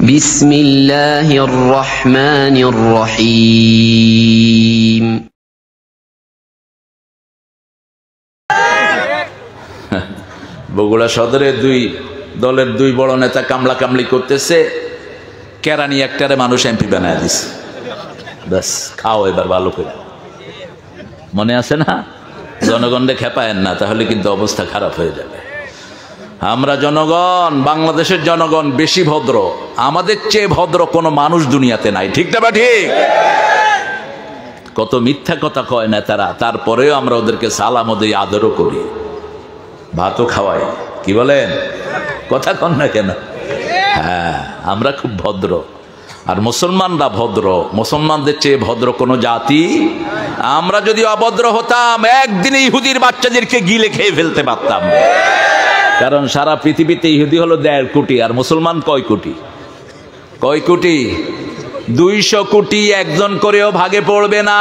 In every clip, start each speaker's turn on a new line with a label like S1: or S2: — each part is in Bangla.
S1: বিসমিল্লাহির রহমানির রহিম।
S2: বগুড়া সদরে দুই দলের দুই বড় নেতা কামলা কামলি করতেছে, কেরানি একটারে মানুষ এমপি বানায় দিছে। ব্যাস, খাও এবার ভালো করে। মনে আছে না? জনগণকে খেপায়েন না, তাহলে কিন্তু অবস্থা খারাপ হয়ে যাবে। আমরা জনগণ, বাংলাদেশের জনগণ বেশি ভদ্র, আমাদের চেয়ে ভদ্র কোনো মানুষ দুনিয়াতে নাই। ঠিক না বা ঠিক? কত মিথ্যা কথা কয় নেতারা, তারপরেও আমরা ওদেরকে সালাম দেই, আদরও করি, ভাতও খাওয়াই। কি বলেন? কথা কন না কেন? হ্যাঁ, আমরা খুব ভদ্র। আর মুসলমানরা ভদ্র, মুসলমানদের চেয়ে ভদ্র কোনো জাতি। আমরা যদি অভদ্র হতাম, একদিনে ইহুদির বাচ্চাদেরকে গিলে খেয়ে ফেলতে পারতাম। কারণ সারা পৃথিবীতে ইহুদি হলো 1.5 কোটি, আর মুসলমান কয় কোটি? কয় কোটি? 200 কোটি। একজন করেও ভাগে পড়বে না,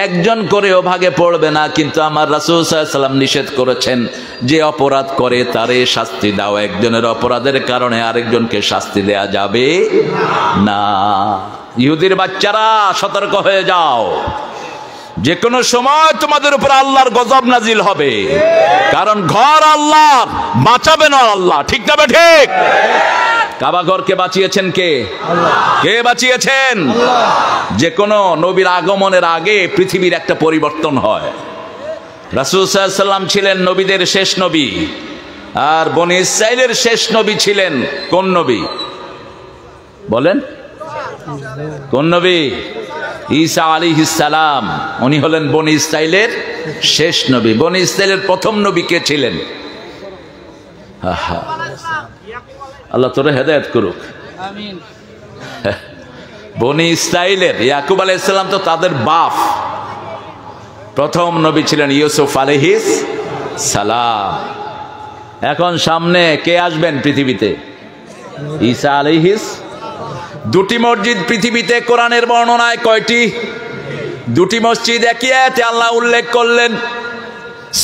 S2: একজন করেও ভাগে পড়বে না। কিন্তু আমার রাসূল সাল্লাল্লাহু আলাইহি ওয়াসাল্লাম নিষেধ করেছেন, যে অপরাধ করে তারে শাস্তি দাও। একজনের অপরাধের কারণে আরেকজনকে শাস্তি দেয়া যাবে না। ইহুদির বাচ্চারা, সতর্ক হয়ে যাও, যে কোনো সময় তোমাদের উপর আল্লাহর গজব নাজিল হবে। কারণ ঘর আল্লাহ, বাঁচাবেন আল্লাহ। ঠিক না ঠিক? কাবা ঘরকে বাঁচিয়েছেন কে? কে বাঁচিয়েছেন? যে কোনো নবীর আগমনের আগে পৃথিবীর একটা পরিবর্তন হয়। রাসূল সাল্লাল্লাহু আলাইহি ওয়াসাল্লাম ছিলেন নবীদের শেষ নবী, আর বনি ইসরাইলের শেষ নবী ছিলেন কোন নবী? বলেন, কোন নবী? ঈসা আলাইহিস সালাম। উনি হলেন বনি ইসরাইলের শেষ নবী। বনি ইসরাইলের প্রথম নবী কে ছিলেন? আল্লাহ তোরে হেদায়েত করুক। আমিন। বনি ইসরাইলের ইয়াকুব আলাইহিস সালাম তো তাদের বাপ। প্রথম নবী ছিলেন ইউসুফ আলাইহিস সালাম। এখন সামনে কে আসবেন পৃথিবীতে? ঈসা আলাইহিস। দুটি মসজিদ পৃথিবীতে কোরআনের বর্ণনায় কয়টি? দুটি মসজিদ। একই আয়াতে আল্লাহ উল্লেখ করলেন,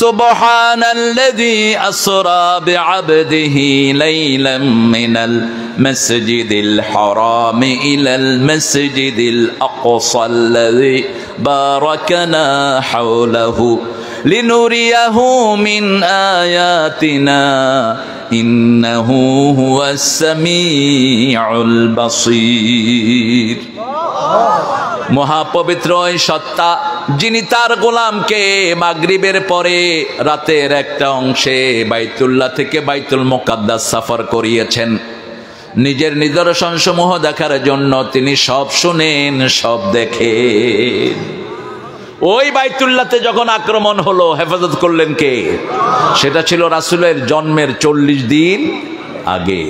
S2: সুবহানাল্লাযী আসরা বিআবদিহি লাইলাম মিনাল মাসজিদিল হারাম ইলাল মাসজিদিল আকসাল্লাযী বারাকানা হাওলাহু লিনুরিয়াহু মিন আয়াতিনা ইন্নাহু হুয়াস সামিউল বাসীর। মহাপবিত্র ওই সত্তা, যিনি তার গোলামকে মাগরিবের পরে রাতের একটা অংশে বাইতুল্লাহ থেকে বাইতুল মুকাদ্দাস সফর করিয়েছেন নিজের নিদর্শন সমূহ দেখার জন্য। তিনি সব শুনেন, সব দেখেন। ওই বাইতুল্লাহতে যখন আক্রমণ হলো, হেফাজত করলেন কে? সেটা ছিল রাসূলের জন্মের 40 দিন আগে।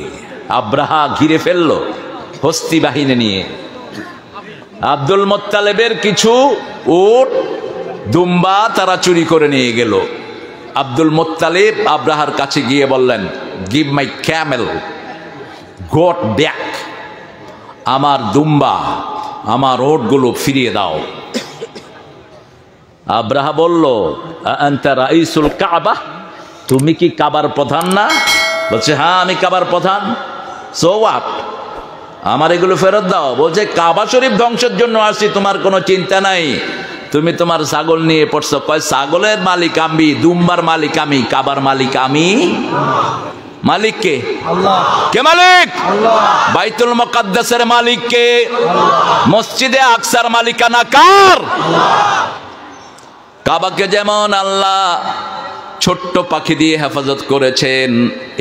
S2: আব্রাহা ঘিরে ফেললো হস্তি বাহিনী নিয়ে। আব্দুল মুত্তালিবের কিছু উট, দুম্বা তারা চুরি করে নিয়ে গেল। আব্দুল মুত্তালিব আব্রাহার কাছে গিয়ে বললেন, give my Camel goat back. আমার দুম্বা, আমার ওটগুলো ফিরিয়ে দাও। আব্রাহা বলল, আনতা রাইসুল কাবা, তুমি কি কাবার প্রধান না? বলছে, হ্যাঁ আমি কাবার প্রধান। সো হোয়াট, আমার এগুলো ফেরত দাও। বলছে, কাবা শরীফ ধ্বংসের জন্য আসছি, তোমার কোনো চিন্তা নাই। তুমি তোমার ছাগল নিয়ে পড়ছো। কয়, ছাগলের মালিক আমি, দুম্বার মালিক আমি, কাবার মালিক আমি। মালিক কে? আল্লাহ। কে মালিক? আল্লাহ। বাইতুল মুকাদ্দাসের মালিক কে? আল্লাহ। মসজিদে আকসার মালিকানা কার? আল্লাহ। কাবাকে যেমন আল্লাহ ছোট্ট পাখি দিয়ে হেফাজত করেছেন,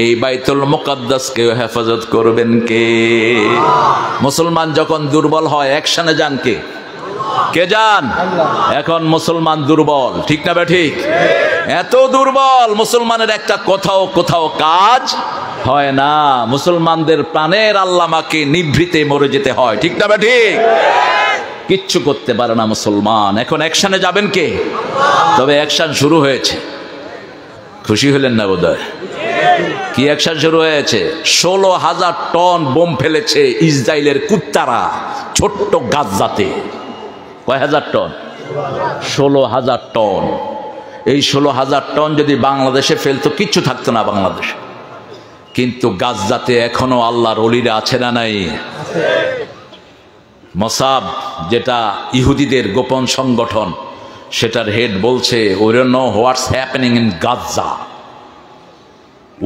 S2: এই বাইতুল মুকাদ্দাসকেও হেফাজত করবেন কে? মুসলমান যখন দুর্বল হয়, অ্যাকশনে যান কে? কে যান? এখন মুসলমান দুর্বল। ঠিক না ঠিক? এত দুর্বল, মুসলমানের একটা কোথাও কাজ হয় না। মুসলমানদের প্রাণের আল্লামাকে নিভৃতে মরে যেতে হয়। ঠিক না ঠিক? কিচ্ছু করতে পারে না মুসলমান। এখন অ্যাকশনে যাবেন কে? তবে অ্যাকশন শুরু হয়েছে। খুশি হলেন না বোধহয়? কি অ্যাকশন শুরু হয়েছে? 16,000 টন বোম ফেলেছে ইসরায়েলের কুত্তারা ছোট্ট গাজাতে। কয় হাজার টন? 16,000 টন। এই 16,000 টন যদি বাংলাদেশে ফেলতো, কিচ্ছু থাকতো না বাংলাদেশে। কিন্তু গাজ্জাতে এখনো আল্লাহর ওলিরা আছে না নাই? মোসাব, যেটা ইহুদিদের গোপন সংগঠন, সেটার হেড বলছে, we don't know what's happening in Gaza.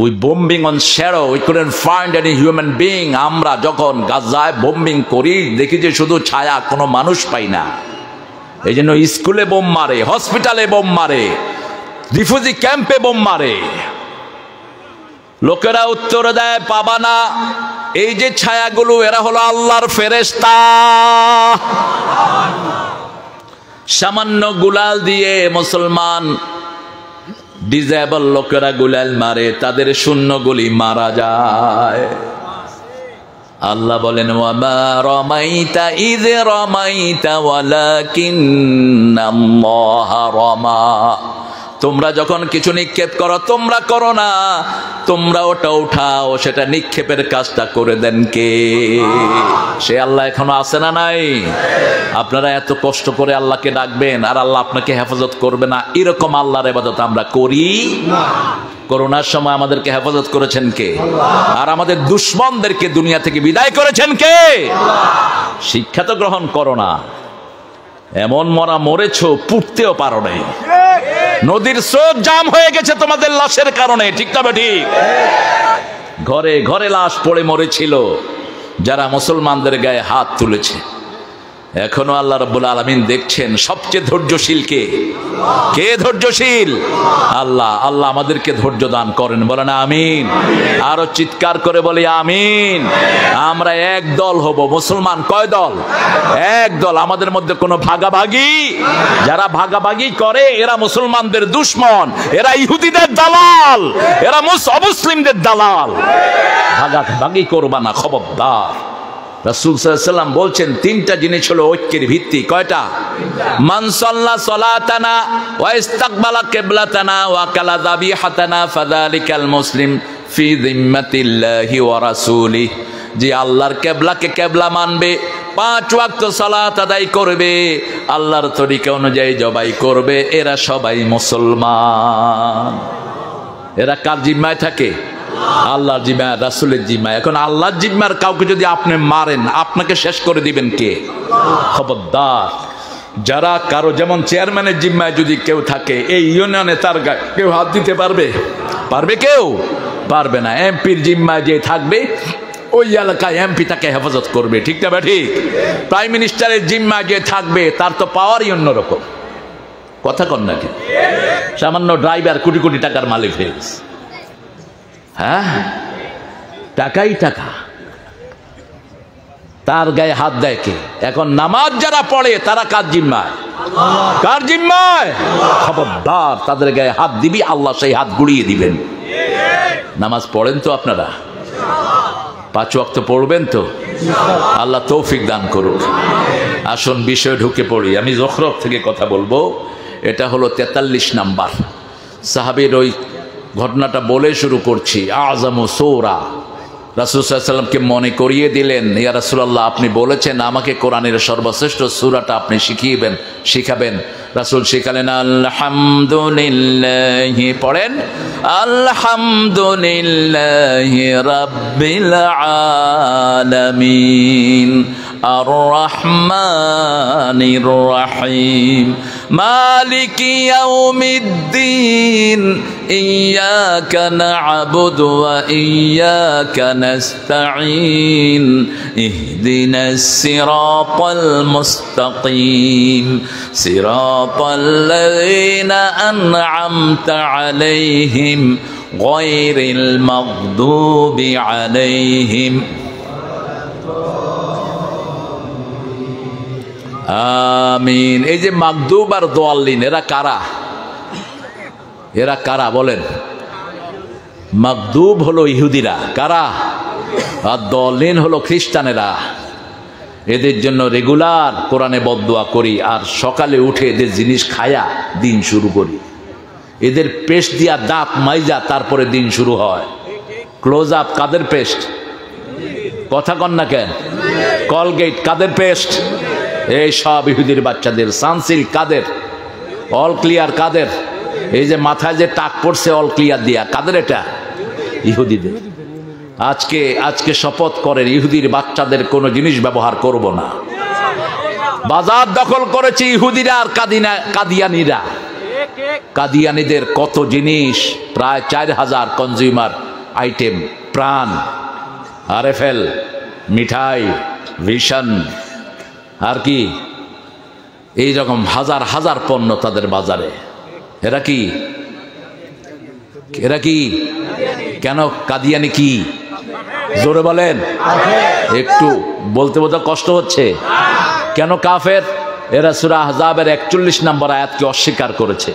S2: We bombing on shadow, we couldn't find any human being. আমরা যখন গাজায় বোম্বিং করি দেখি যে শুধু ছায়া, কোনো মানুষ পাই না। এই জন্য স্কুলে বোম মারে, হসপিটালে বোম মারে, রিফিউজি ক্যাম্পে বোম মারে। লোকেরা উত্তর দেয়, পাবা না, এই যে ছায়াগুলো এরা হলো আল্লাহর ফেরেশতা। সামান্য গুলাল দিয়ে মুসলমান ডিজেবল লোকেরা গুলাল মারে, তাদের শূন্য গুলি মারা যায়। আল্লাহ বলেন, ওয়ামা রামাইতা ইয রামাইতা ওয়ালাকিন্নাল্লাহা রামা। তোমরা যখন কিছু নিক্ষেপ করো, তোমরা করো না, তোমরা ওটা উঠাও, সেটা নিক্ষেপের কাজটা করে দেন কে? সে আল্লাহ এখনো আছে না নাই? আপনারা এত কষ্ট করে আল্লাহকে ডাকবেন আর আল্লাহ আপনাকে হেফাজত করবে না, এরকম আল্লাহর ইবাদত আমরা করি না। করোনার সময় আমাদেরকে হেফাজত করেছেন কে? আর আমাদের দুশমনদেরকে দুনিয়া থেকে বিদায় করেছেন কে? শিক্ষা তো গ্রহণ করো না। এমন মরা মরেছো, পুড়তেও পারো নাই। নদীর স্রোত জাম হয়ে গেছে তোমাদের লাশের কারণে, ঠিক না ঠিক? ঘরে ঘরে লাশ পড়ে মরেছিল যারা মুসলমানদের গায়ে হাত তুলেছে। এখনো আল্লাহ রাব্বুল আলামিন দেখছেন। সবচেয়ে ধৈর্যশীল কে? কে ধৈর্যশীল? আল্লাহ। আল্লাহ আমাদেরকে ধৈর্য দান করেন, বলেন আমিন। আরো চিৎকার করে বলি আমিন। আমরা এক দল হব। মুসলমান কয় দল? এক দল। আমাদের মধ্যে কোনো ভাগাভাগি, যারা ভাগাভাগি করে এরা মুসলমানদের দুশমন, এরা ইহুদিদের দালাল, এরা অমুসলিমদের দালাল। ভাগাভাগি করবা না, খবরদার। রাসূল সাল্লাল্লাহু আলাইহি ওয়াসাল্লাম বলছেন, তিনটা জিনিস হলো ঐক্যের ভিত্তি। কয়টা? মান সাল্লা সালাতানা ওয়া ইস্তাকবালা কিবলাতানা ওয়া কালা যাবিহাতানা ফাযালিকাল মুসলিম ফি যিম্মাতিল্লাহি ওয়া রাসূলিহি। যে আল্লাহর কিবলাকে কিবলা মানবে, 5 ওয়াক্ত সালাত আদায় করবে, আল্লাহর তরিকা অনুযায়ী জবাই করবে, এরা সবাই মুসলমান। এরা কার জিম্মায় থাকে? আল্লাহর জিম্মায়, রাসূলের জিম্মায়। এখন আল্লাহর জিম্মার কাউকে যদি আপনি মারেন, আপনাকে শেষ করে দিবেন কে? খবরদার। যারা কারো, যেমন চেয়ারম্যানের জিম্মায় যদি কেউ থাকে, এই ইউনিয়নে তার গায়ে কেউ হাত দিতে পারবে? পারবে? কেউ পারবে না। এমপির জিম্মায় যে থাকবে, ওই এলাকায় এমপি তাকে হেফাজত করবে, ঠিক না ঠিক? প্রাইম মিনিস্টারের জিম্মায় যে থাকবে, তার তো পাওয়ারই অন্যরকম। কথা কন নাকি? সামান্য ড্রাইভার কোটি কোটি টাকার মালিক হয়ে গেছে। হ্যাঁ, টাকাই টাকা। তার গায়ে হাত দেয় কে? এখন নামাজ যারা পড়ে তারা কার জিম্মায়? কার জিম্মায়? খবরদার, তাদের গায়ে হাত দিবি, আল্লাহ সেই হাত গুড়িয়ে দিবেন। নামাজ পড়েন তো আপনারা? 5 ওয়াক্ত পড়বেন তো? আল্লাহ তৌফিক দান করুক। আসুন বিষয়ে ঢুকে পড়ি। আমি যখরফ থেকে কথা বলবো। এটা হলো 43 নাম্বার সাহাবীর ওই ঘটনাটা বলে শুরু করছি। আযমু সূরা। রাসূল সাল্লাল্লাহু আলাইহি ওয়াসাল্লামকে মনে করিয়ে দিলেন, ইয়া রাসূলুল্লাহ, আপনি বলেছেন আমাকে কোরআনের সর্বশ্রেষ্ঠ সূরাটা আপনি শিখাবেন। রাসূল শিখালেন, আলহামদুলিল্লাহি। পড়েন, আলহামদুলিল্লাহি রাব্বিল আলামিন আর রহমানির রহিম মালিকি ইয়াউমিদ্দিন ইয়্যাকা না'বুদু ওয়া ইয়্যাকা নাস্তাঈন ইহদিনাস সিরাতাল মুস্তাকিম সিরাতাল লাযীনা আন'আমতা আলাইহিম গায়রিল মাগদুবি আলাইহিম। আমিন। এই যে মাগদুব আর দোয়াল্লিন, এরা কারা? এরা কারা বলেন? মাগদুব হলো ইহুদিরা। কারা? আর দোয়াল্লিন হলো খ্রিস্টানেরা। এদের জন্য রেগুলার কোরআনে বদদুয়া করি, আর সকালে উঠে এদের জিনিস খায়া দিন শুরু করি। এদের পেস্ট দিয়া দাঁত মাইজা তারপরে দিন শুরু হয়। ক্লোজ আপ কাদের পেস্ট? কথা কন না কেন? কলগেট কাদের পেস্ট? এই সব ইহুদির বাচ্চাদের। সানসিল্ক কাদের? অল ক্লিয়ার কাদের? এই যে মাথায় যে টাক পড়ছে অল ক্লিয়ার দিয়া, কাদের এটা? ইহুদিদের। আজকে শপথ করেন ইহুদির বাচ্চাদের কোনো জিনিস ব্যবহার করব না। বাজার দখল করেছে ইহুদিরা আর কাদিয়ানিরা। কাদিয়ানিদের কত জিনিস, প্রায় 4000 কনজিউমার আইটেম, প্রাণ, আরএফএল, মিঠাই, ভিশন, আর কি এই রকম হাজার হাজার পণ্য তাদের বাজারে। এরা কি কেন কাদিয়ানি? কি জোরে বলেন, একটু বলতে বলতে কষ্ট হচ্ছে। কেন কাফের? এরা সূরা আহজাবের 41 নম্বর আয়াতকে অস্বীকার করেছে।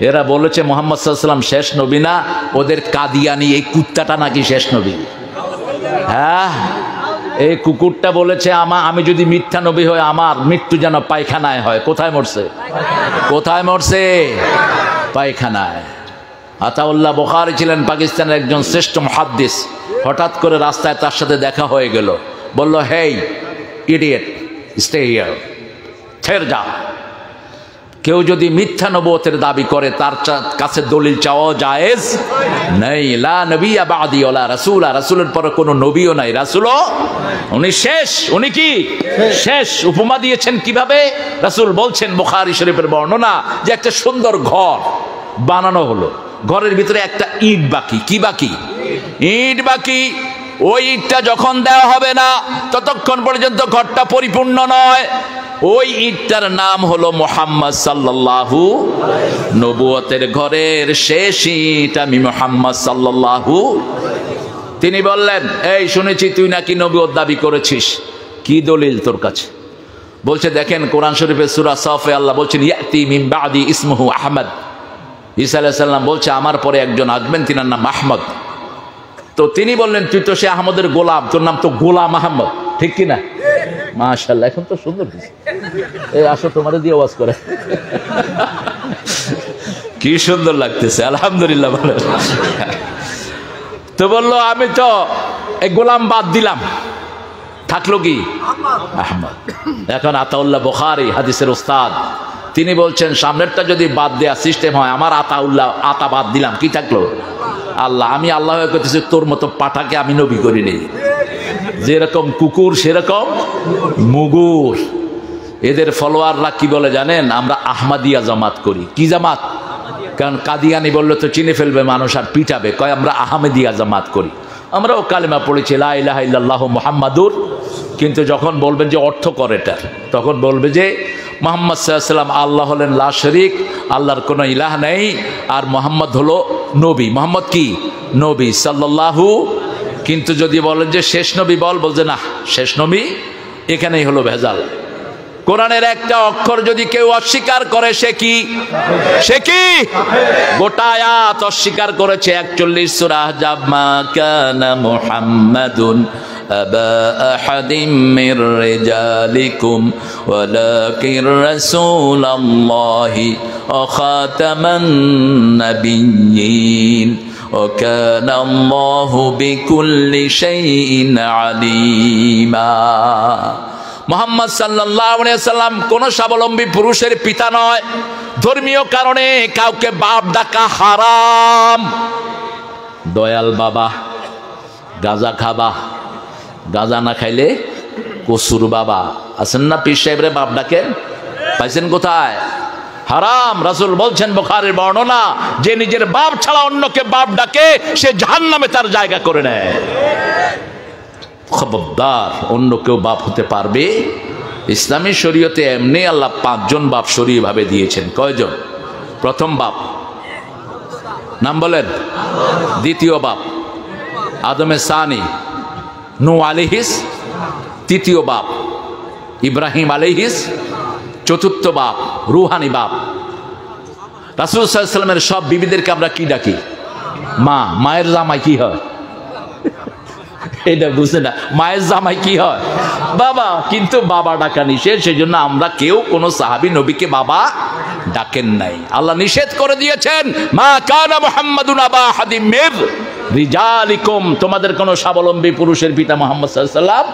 S2: এরা বলেছে মুহাম্মদ সাল্লাল্লাহু আলাইহি ওয়াসাল্লাম শেষ নবী না, ওদের কাদিয়ানি এই কুত্তাটা নাকি শেষ নবী। হ্যাঁ, এই কুকুরটা বলেছে আমি যদি মিথ্যা নবী হই আমার মৃত্যু যেন পায়খানায় হয়। কোথায় মরছে? কোথায় মরছে? পায়খানায়। আতাউল্লাহ বুখারী ছিলেন পাকিস্তানের একজন শ্রেষ্ঠ মুহাদ্দিস। হঠাৎ করে রাস্তায় তার সাথে দেখা হয়ে গেল। বলল, হেই ইডিয়েট, স্টে হিয়ার, ছেড়ে যা। কেউ যদি মিথ্যা নবুয়তের দাবি করে তার কাছে দলিল চাওয়া জায়েজ নেই। লা নবিয়্যা বা'দি ওয়ালা রাসূলা, রাসূলের পরে কোনো নবীও নাই, রাসূলও উনি শেষ। উনি কি শেষ? উপমা দিয়েছেন কিভাবে? রাসূল বলছেন বুখারী শরীফের বর্ণনা যে একটা সুন্দর ঘর বানানো হলো, ঘরের ভিতরে একটা ইট বাকি। কি বাকি? ইট বাকি। ওই ইটটা যখন দেওয়া হবে না ততক্ষণ পর্যন্ত ঘরটা পরিপূর্ণ নয়। ওই ইটটার নাম হলো মুহাম্মদ সাল্লাল্লাহু, নবুয়তের ঘরের শেষ ইট আমি মুহাম্মদ সাল্লাল্লাহু। তিনি বললেন, এই শুনেছি তুই নাকি নবুয়ত দাবি করেছিস, কি দলিল তোর কাছে? বলছে দেখেন কোরআন শরীফের সূরা সাফে আল্লাহ বলছেন ইয়াতি মিন বাদি ইসমুহু আহমদ। ঈসা আলাইহিস সালাম বলছে আমার পরে একজন আসবেন, তিনার নাম আহমদ। তো তিনি বললেন তুই তো সে আহমদের গোলাম, তোর নাম তো গোলাম আহমদ, ঠিক কিনা? মাশাআল্লাহ, এখন তো সুন্দর কিছু। এই আসো তোমারে দিয়ে ওয়াজ করে, কি সুন্দর লাগতেছে, আলহামদুলিল্লাহ। বলে তো বললো আমি তো এই গোলাম বাদ দিলাম, থাকলো কি আহমদ। এখন আতাউল্লাহ বুখারী হাদিসের উস্তাদ, তিনি বলছেন সামনেরটা যদি বাদ দেয়া সিস্টেম হয়, আমার আতা বাদ দিলাম, কি থাকলো? আল্লাহ। আমি আল্লাহ করতেছি তোর মতো পাঠাকে আমি নবী করিনি। যেরকম কুকুর সেরকম মুগুর। এদের ফলোয়াররা কি বলে জানেন? আমরা আহমদিয়া জামাত করি। কি জামাত? কারণ কাদিয়ানি বললে তো চিনে ফেলবে মানুষ আর পিটাবে, কয় আমরা আহমদিয়া জামাত করি। আমরাও কালেমা পড়েছি লা ইলাহা ইল্লাল্লাহু মুহাম্মাদুর, কিন্তু যখন বলবেন যে অর্থ করে এটা, তখন বলবে যে মুহাম্মদ সাল্লাল্লাহু আলাইহি ওয়াসাল্লাম আল্লাহ হলেন লা শরীক, আল্লাহর কোনো ইলাহ নেই, আর মুহাম্মদ হলো নবী। মুহাম্মদ কি? নবী সাল্লাল্লাহু। কিন্তু যদি বলেন যে শেষ নবী বলছে না, শেষ নবী এখানেই হলো ভেজাল। কোরআনের একটা অক্ষর যদি কেউ অস্বীকার করে সে কি? সে কি? গোটা আয়াত অস্বীকার করেছে। 41 সূরা আহজাব, মা কানা মুহাম্মাদুন আবা আহাদিম মির রিজালিকুম ওয়ালাকিন রাসূলুল্লাহি ওয়া খাতামান নাবিয়্যিন ওয়া কানা আল্লাহু বিকুল্লি শাইইন আলিমা। মুহাম্মদ সাল্লাল্লাহু আলাইহি ওয়াসাল্লাম কোন স্বাবলম্বী পুরুষের পিতা নয়। ধর্মীয় কারণে কাউকে বাপ ডাকা হারাম। দয়াল বাবা, গাঁজা খাবা, গাঁজা না খাইলে কসুর বাবা। আছেন না পীর সাহেবরে বাপ ডাকেন? পাইছেন কোথায়? হারাম। রাসূল বলছেন বুখারীর বর্ণনা, যে নিজের বাপ ছাড়া অন্যকে বাপ ডাকে সে জাহান্নামে তার জায়গা করে নেয়। খবরদার, অন্য কেউ বাপ হতে পারবে? ইসলামী শরীয়তে এমনি আল্লাহ 5 জন বাপ শরীয় ভাবে দিয়েছেন। কয়জন? প্রথম বাপ নাম বলেন। দ্বিতীয় বাপ আদমে সানি নূহ আলাইহিস। তৃতীয় বাপ ইব্রাহিম আলাইহিস। চতুর্থ বাপ রুহানি বাপ। রাসূল সাল্লাল্লাহু আলাইহি ওয়াসাল্লামের সব বিবিদেরকে আমরা কি ডাকি? মা। মায়ের জামাই কি হয়? এটা বুঝে না। মায়ের জামাই কি হয়? বাবা। কিন্তু বাবা ডাকা নিষেধ, সেই জন্য আমরা কেউ কোনো সাহাবী নবীকে বাবা ডাকেন নাই। আল্লাহ নিষেধ করে দিয়েছেন, মা কানা মুহাম্মাদুন আবা আহাদিম মির রিজালিকুম, তোমাদের কোনো স্বাবলম্বী পুরুষের পিতা মুহাম্মদ সাল্লাল্লাহু আলাইহি ওয়াসাল্লাম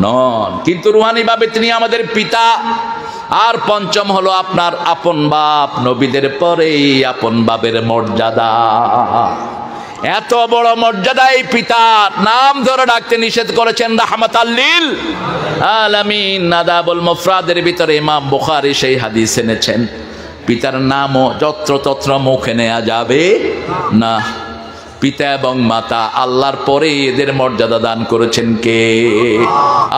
S2: নন। কিন্তু রুহানি ভাবে তিনি আমাদের পিতা। আর পঞ্চম হলো আপনার আপন বাপ। নবীদের পরেই আপন বাপের মর্যাদা। এত বড় মর্যাদায় পিতার নাম ধরে ডাকতে নিষেধ করেছেন রাহমাতাল লিল আলামিন। আদাবুল মুফরাদের ভিতরে ইমাম বুখারী সেই হাদিস এনেছেন, পিতার নামও যত্র তত্র মুখে নেওয়া যাবে না। পিতা এবং মাতা, আল্লাহর পরে এদের মর্যাদা দান করেছেন কে?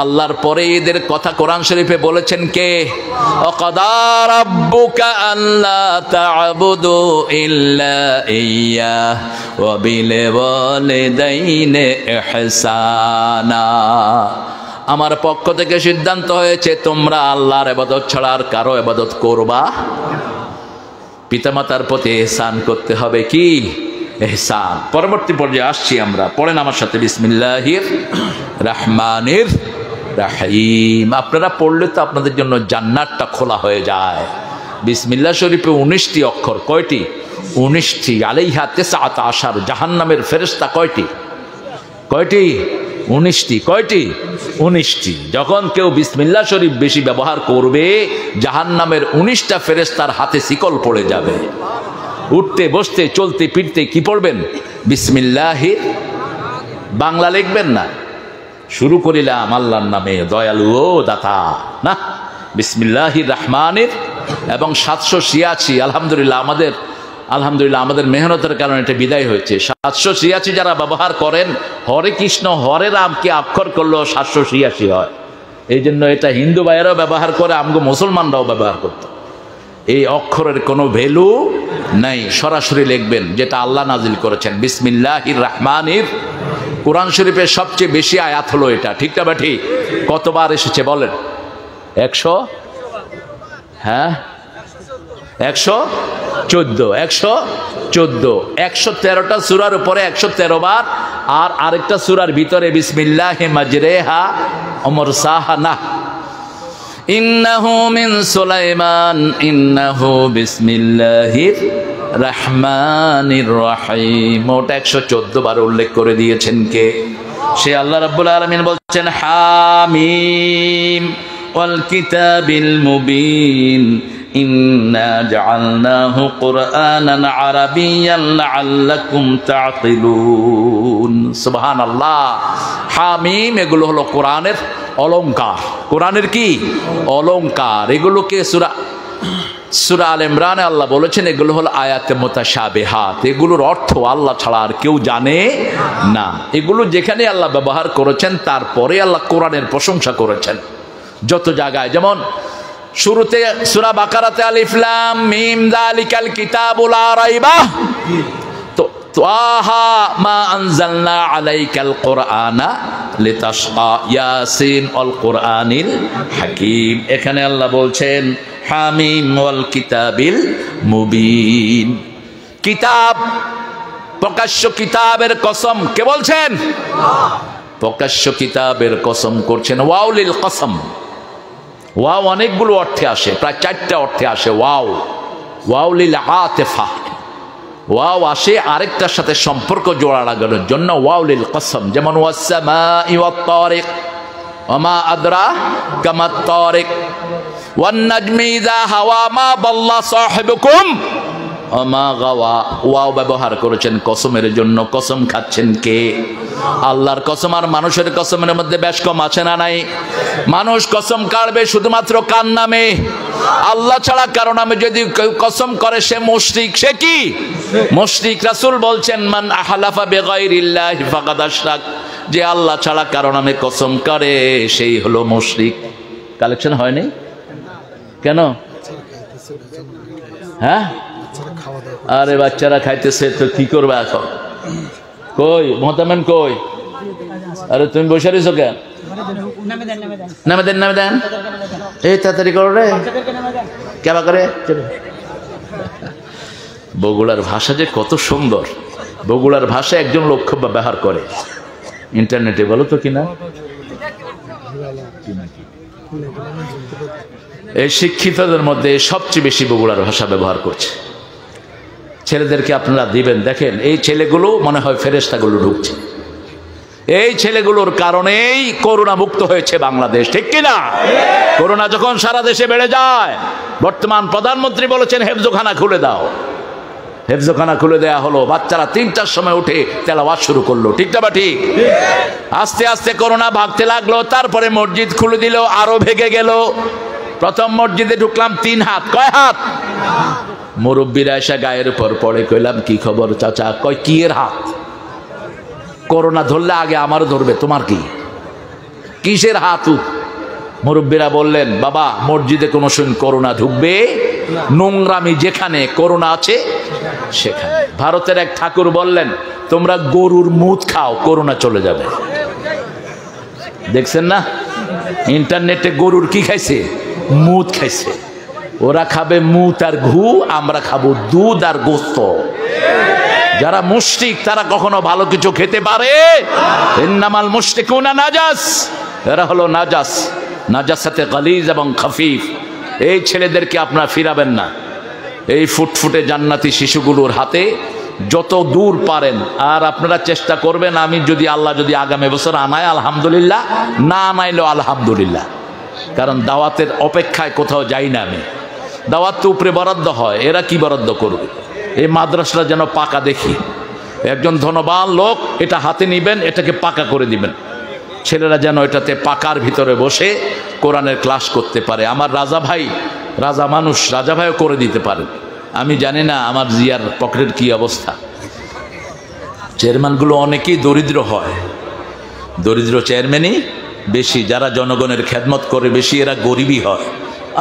S2: আল্লাহর পরে এদের কথা কোরআন শরীফে বলেছেন কে? ওয়াকাদা রাব্বুকা আল্লা তা'বুদু ইল্লা ইয়্যাহ ওয়া বিল ওয়ালিদাইনি ইহসানা। আমার পক্ষ থেকে সিদ্ধান্ত হয়েছে তোমরা আল্লাহর ইবাদত ছাড়া আর কারো ইবাদত করবা। পিতামাতার প্রতি ইহসান করতে হবে। কি ইহসান? পরবর্তী পর্যায়ে আসছি আমরা। পড়েন আমার সাথে, বিসমিল্লাহির রহমানির রহিম। আপনারা পড়লে তো আপনাদের জন্য জান্নাতটা খোলা হয়ে যায়। বিসমিল্লাহ শরীফে 19টি অক্ষর। কয়টি? 19টি। আলাইহা তিসআত আশার। জাহান্নামের ফেরেশতা কয়টি? কয়টি? 19টি। কয়টি? 19টি। যখন কেউ বিসমিল্লাহ শরীফ বেশি ব্যবহার করবে, জাহান্নামের 19টা ফেরেশতার হাতে শিকল পড়ে যাবে। উঠতে বসতে চলতে ফিরতে কি পড়বেন? বিসমিল্লাহির। বাংলা লিখবেন না, শুরু করিলাম আল্লাহর নামে, দয়ালু ও দাতা, না, বিসমিল্লাহির রহমানির। এবং 786, আলহামদুলিল্লাহ আমাদের মেহনতের কারণে এটা বিদায় হয়েছে। 786 যারা ব্যবহার করেন, হরে কৃষ্ণ হরে রাম কি অক্ষর করলো 786 হয়। এই জন্য এটা হিন্দু ভাইয়েরাও ব্যবহার করে, আমগো মুসলমানরাও ব্যবহার করতো। এই অক্ষরের কোনো ভ্যালু নাই। সরাসরি লিখবেন যেটা আল্লাহ নাজিল করেছেন, বিসমিল্লাহির রহমানির। কোরআন শরীফের সবচেয়ে বেশি আয়াত হলো এটা, ঠিক না বা ঠিক? কতবার এসেছে বলেন? 100? হ্যাঁ, 114। 113টা সূরার উপরে 113 বার। আর আরেকটা সূরার ভিতরে বিসমিল্লাহি মাজরেহা ওয়া মুরসাহা না। ইন্নাহু মিন সুলাইমান ইন্নাহু বিসমিল্লাহির রহমানির রহিম। মোট 114 বার উল্লেখ করে দিয়েছেন কে? সে আল্লাহ রাব্বুল আলামিন বলছেন, হামিম ওয়াল কিতাবিল মুবিন ইন্না জাআলনাহু কুরআনান আরাবিয়্যান লাআল্লাকুম তা'কিলুন। সুবহানাল্লাহ। হামিম এগুলো হলো কোরআনের অলংকার। কোরআনের কি? অলংকার। এগুলোকে সূরা আল ইমরানে আল্লাহ বলেছেন এগুলো হলো আয়াতে মুতাশাবিহাত। এগুলোর অর্থ আল্লাহ ছাড়া আর কেউ জানে না। এগুলো যেখানে আল্লাহ ব্যবহার করেছেন, তারপরে আল্লাহ কোরআনের প্রশংসা করেছেন যত জায়গায়। যেমন শুরুতে সূরা বাকারাতে আলিফ লাম মিম যালিকাল কিতাবু লা রাইবা তাহা মা আনজালনা আলাইকাল কুরআনা লিতাশকা ইয়াসিন আল কুরআনিল হাকিম। এখানে আল্লাহ বলছেন হামিম ওয়াল কিতাবিল মুবিন। কিতাব, প্রকাশ্য কিতাবের কসম কে বলছেন? প্রকাশ্য কিতাবের কসম করছেন। ওয়াউলিল কসম। ওয়াও অনেকগুলো অর্থে আসে, প্রায় 4টা অর্থে আসে। ওয়াউলিল আতিফা। ওয়াও আসে আরেকটার সাথে সম্পর্ক জোড়া লাগানোর জন্য, ওয়াউলিল কসম। যেমন ওয়াস-সামাই ওয়াত-তারিক ওয়া মা আদরাকা মাত-তারিক ওয়ান নাজমি ইযা হাওয়া মা দাল্লা সাহিবুকুম ওয়া মা গাওয়া। ওয়াও ব্যবহার করেছেন কসমের জন্য। কসম খাচ্ছেন কে? আল্লাহর কসম আর মানুষের কসমের মধ্যে বেশ কম আছে না নাই? মানুষ কসম কাটবে শুধুমাত্র কার নামে? আল্লাহ ছাড়া কারো নামে যদি কেউ কসম করে সে মুশরিক। সে কি? মুশরিক। রাসূল বলছেন মান আহলাফা বিগাইরিল্লাহি ফাকাদ আশরাক। যে আল্লাহ ছাড়া কারো নামে কসম করে সেই হলো মুশরিক। কালেকশন হয়নি কেন? হ্যাঁ, আরে বাচ্চারা খাইতেছে তো কি করবে এখন? কই মোহতামেন কই? আরে তুমি বসে রয়েছো কেন? নামে দেন। এই তাড়াতাড়ি করো রে, কেবা করে। বগুড়ার ভাষা যে কত সুন্দর। বগুড়ার ভাষা একজন লোক খুব ব্যবহার করে ইন্টারনেটে, বলো তো কিনা? এই শিক্ষিতদের মধ্যে সবচেয়ে বেশি বগুড়ার ভাষা ব্যবহার করছে। ছেলেদেরকে আপনারা দিবেন, দেখেন এই ছেলেগুলো মনে হয় ফেরেশতাগুলো ঢুকছে। এই ছেলেগুলোর কারণেই করোনা মুক্ত হয়েছে বাংলাদেশ, ঠিক কিনা? করোনা যখন সারা দেশে বেড়ে যায়, বর্তমান প্রধানমন্ত্রী বলেছেন হেফজোখানা খুলে দাও। হেফজখানা খুলে দেয়া হলো, বাচ্চারা 3টার সময় উঠে তেলাওয়াত শুরু করলো, ঠিক না বা ঠিক? আস্তে আস্তে করোনা ভাগতে লাগলো, তারপরে মসজিদ খুলে দিল, আরো ভেঙে গেল। প্রথম মসজিদে ঢুকলাম 3 হাত, কয় হাত? মুরব্বীরা এসে গায়ের উপর পড়ে, কইলাম কি খবর চাচা? কয় কি এর হাত? করোনা ধরলে আগে আমারও ধরবে, তোমার কি কিসের হাত? মুরব্বীরা বললেন, বাবা মসজিদে কোনো সময় করোনা ঢুকবে, নোংরামি যেখানে করোনা আছে সেখানে। ভারতের এক ঠাকুর বললেন, তোমরা গরুর মুত খাও, করোনা চলে যাবে। দেখছেন না ইন্টারনেটে গরুর কি খাইছে? মুত খাইছে। ওরা খাবে মুত আর ঘু, আমরা খাবো দুধ আর গোস্ত। যারা মুশরিক তারা কখনো ভালো কিছু খেতে পারে? ইন্নামাল মুশরিকুনা নাজাস, এরা হলো নাজাস, নাজাসাতে গালিজ এবং খফিফ। এই ছেলেদেরকে আপনারা ফিরাবেন না। এই ফুটফুটে জান্নাতি শিশুগুলোর হাতে যত দূর পারেন। আর আপনারা চেষ্টা করবেন, আমি যদি আল্লাহ যদি আগামী বছর আনায় আলহামদুলিল্লাহ, না আনাইলেও আলহামদুলিল্লাহ, কারণ দাওয়াতের অপেক্ষায় কোথাও যাই না আমি। দাওয়াত তো উপরে বরাদ্দ হয়, এরা কি বরাদ্দ করবে? এই মাদ্রাসাটা যেন পাকা দেখি, একজন ধনবান লোক এটা হাতে নিবেন, এটাকে পাকা করে দিবেন, ছেলেরা যেন এটাতে পাকার ভিতরে বসে কোরআনের ক্লাস করতে পারে। আমার রাজা ভাই, রাজা মানুষ, রাজা ভাইও করে দিতে পারেন। আমি জানি না আমার জিয়ার পকেটের কি অবস্থা। চেয়ারম্যানগুলো অনেকেই দরিদ্র হয়, দরিদ্র চেয়ারম্যানই বেশি, যারা জনগণের খেদমত করে বেশি এরা গরিবই হয়।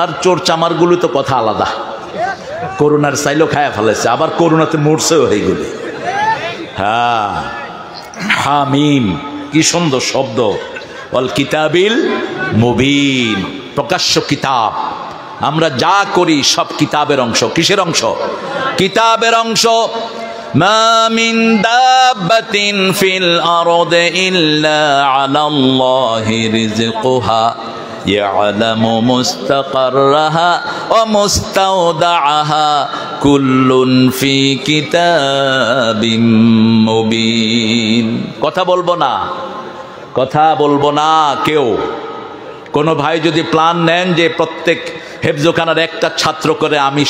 S2: আর চোর চামারগুলো তো কথা আলাদা, করোনার চাইলেও খায়া ফেলেছে, আবার করোনাতে মরছেও হয়ে গেলে। হ্যাঁ, হামিম, কি সুন্দর শব্দ। ওয়াল কিতাবিল মুবিন, প্রকাশ্য কিতাব। আমরা যা করি সব কিতাবের অংশ। কিসের অংশ? কিতাবের অংশ। মা মিন দাব্বাতিন ফিল আরদি ইল্লা আলাল্লাহি রিজকুহা ইয়ালামু মুস্তাকাররাহা ওয়া মুস্তাওদাআহা কুল্লুন ফি কিতাবিম মুবিন। কথা বলবো না, কথা বলবো না কেউ। কোনো ভাই যদি প্ল্যান নেন যে প্রত্যেক হেফজখানার একটা ছাত্র করে আমি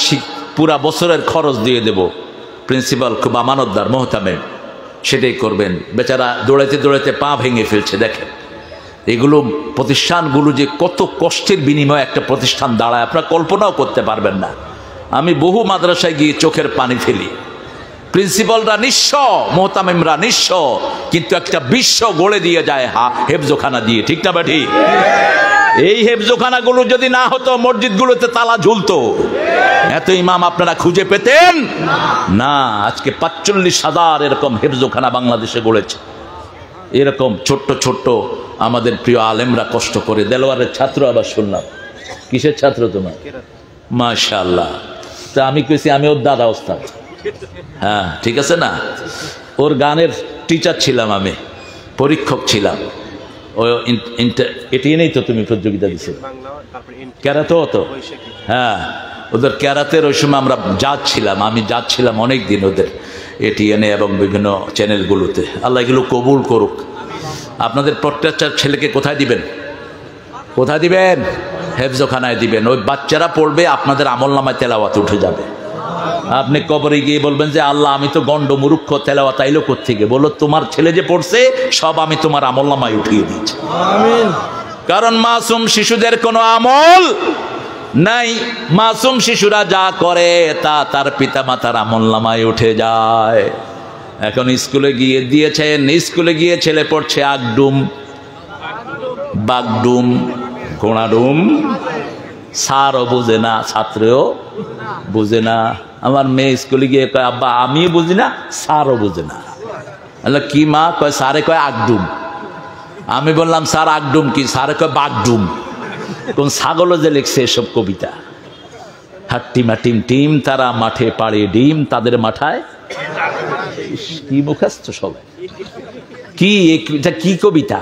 S2: পুরা বছরের খরচ দিয়ে দেব, প্রিন্সিপাল খুব আমানতদার মোহতামেম, সেটাই করবেন। বেচারা দৌড়াইতে দৌড়াইতে পা ভেঙে ফেলছে। দেখেন এগুলো প্রতিষ্ঠানগুলো যে কত কষ্টের বিনিময়ে একটা প্রতিষ্ঠান দাঁড়ায়, আপনারা কল্পনাও করতে পারবেন না। আমি বহু মাদ্রাসায় গিয়ে চোখের পানি ফেলি। প্রিন্সিপালরা নিঃস্ব, মোহতামিমরা নিঃস্ব, কিন্তু একটা বিশ্ব গড়ে দিয়ে যায় হেফজখানা দিয়ে, ঠিক না বা ঠিক? এই হেফজখানাগুলো যদি না হতো মসজিদগুলোতে তালা ঝুলতো। এত ইমাম আপনারা খুঁজে পেতেন না। আজকে ৪৫,০০০ এরকম হেফজখানা বাংলাদেশে গড়েছে। এরকম ছোট্ট ছোট্ট আমাদের প্রিয় আলেমরা কষ্ট করে। দেলোয়ারের ছাত্র আবার শুনলাম। কিসের ছাত্র তোমার? মাশাআল্লাহ। তা আমি কইছি আমি ওর দাদা ওস্তাদ। হ্যাঁ ঠিক আছে না, ওর গানের টিচার ছিলাম, আমি পরীক্ষক ছিলাম। ও এটি নেই তো, তুমি প্রতিযোগিতা দিছো ক্যারাতে হতো। হ্যাঁ, ওদের ক্যারাতের ওই সময় আমরা জাজ ছিলাম, আমি জাজ ছিলাম অনেক দিন ওদের এটিএনএ এবং বিভিন্ন চ্যানেলগুলোতে। আল্লাহ এগুলো কবুল করুক। আপনাদের প্রত্যেকটা ছেলেকে কোথায় দিবেন? কোথায় দিবেন? হেফজখানায় দিবেন। ওই বাচ্চারা পড়বে, আপনাদের আমলনামায় তেলাওয়াত উঠে যাবে। আপনি কবরে গিয়ে বলবেন যে আল্লাহ আমি তো গন্ড মুরুক্ষ, তেলাওয়াত আইলো কোত্থেকে? বললো তোমার ছেলে যে পড়ছে সব আমি তোমার আমলনামায় উঠিয়ে দিয়েছি। আমিন। কারণ মাসুম শিশুদের কোনো আমল নাই। মাসুম শিশুরা যা করে তা তার পিতা মাতার আমলনামায় উঠে যায়। এখন স্কুলে গিয়ে দিয়েছেন, স্কুলে গিয়ে ছেলে পড়ছে আগডুম, বাগডুম, ঘোড়াডুম। স্যারও বুঝে না, ছাত্রও বুঝে না। আমার মেয়ে স্কুলে গিয়ে কয় আব্বা আমিও বুঝি না, স্যারও বুঝে না। কি মা? কয় স্যারে কয় আগডুম। আমি বললাম স্যার আগডুম কি? স্যারে কয় বাগডুম। কোন ছাগলও যে লিখছে এসব কবিতা। হাট্টিমা টিম টিম তারা মাঠে পাড়ে ডিম, তাদের মাথায় কি মুখস্থ সবাই। কি এটা কি কবিতা?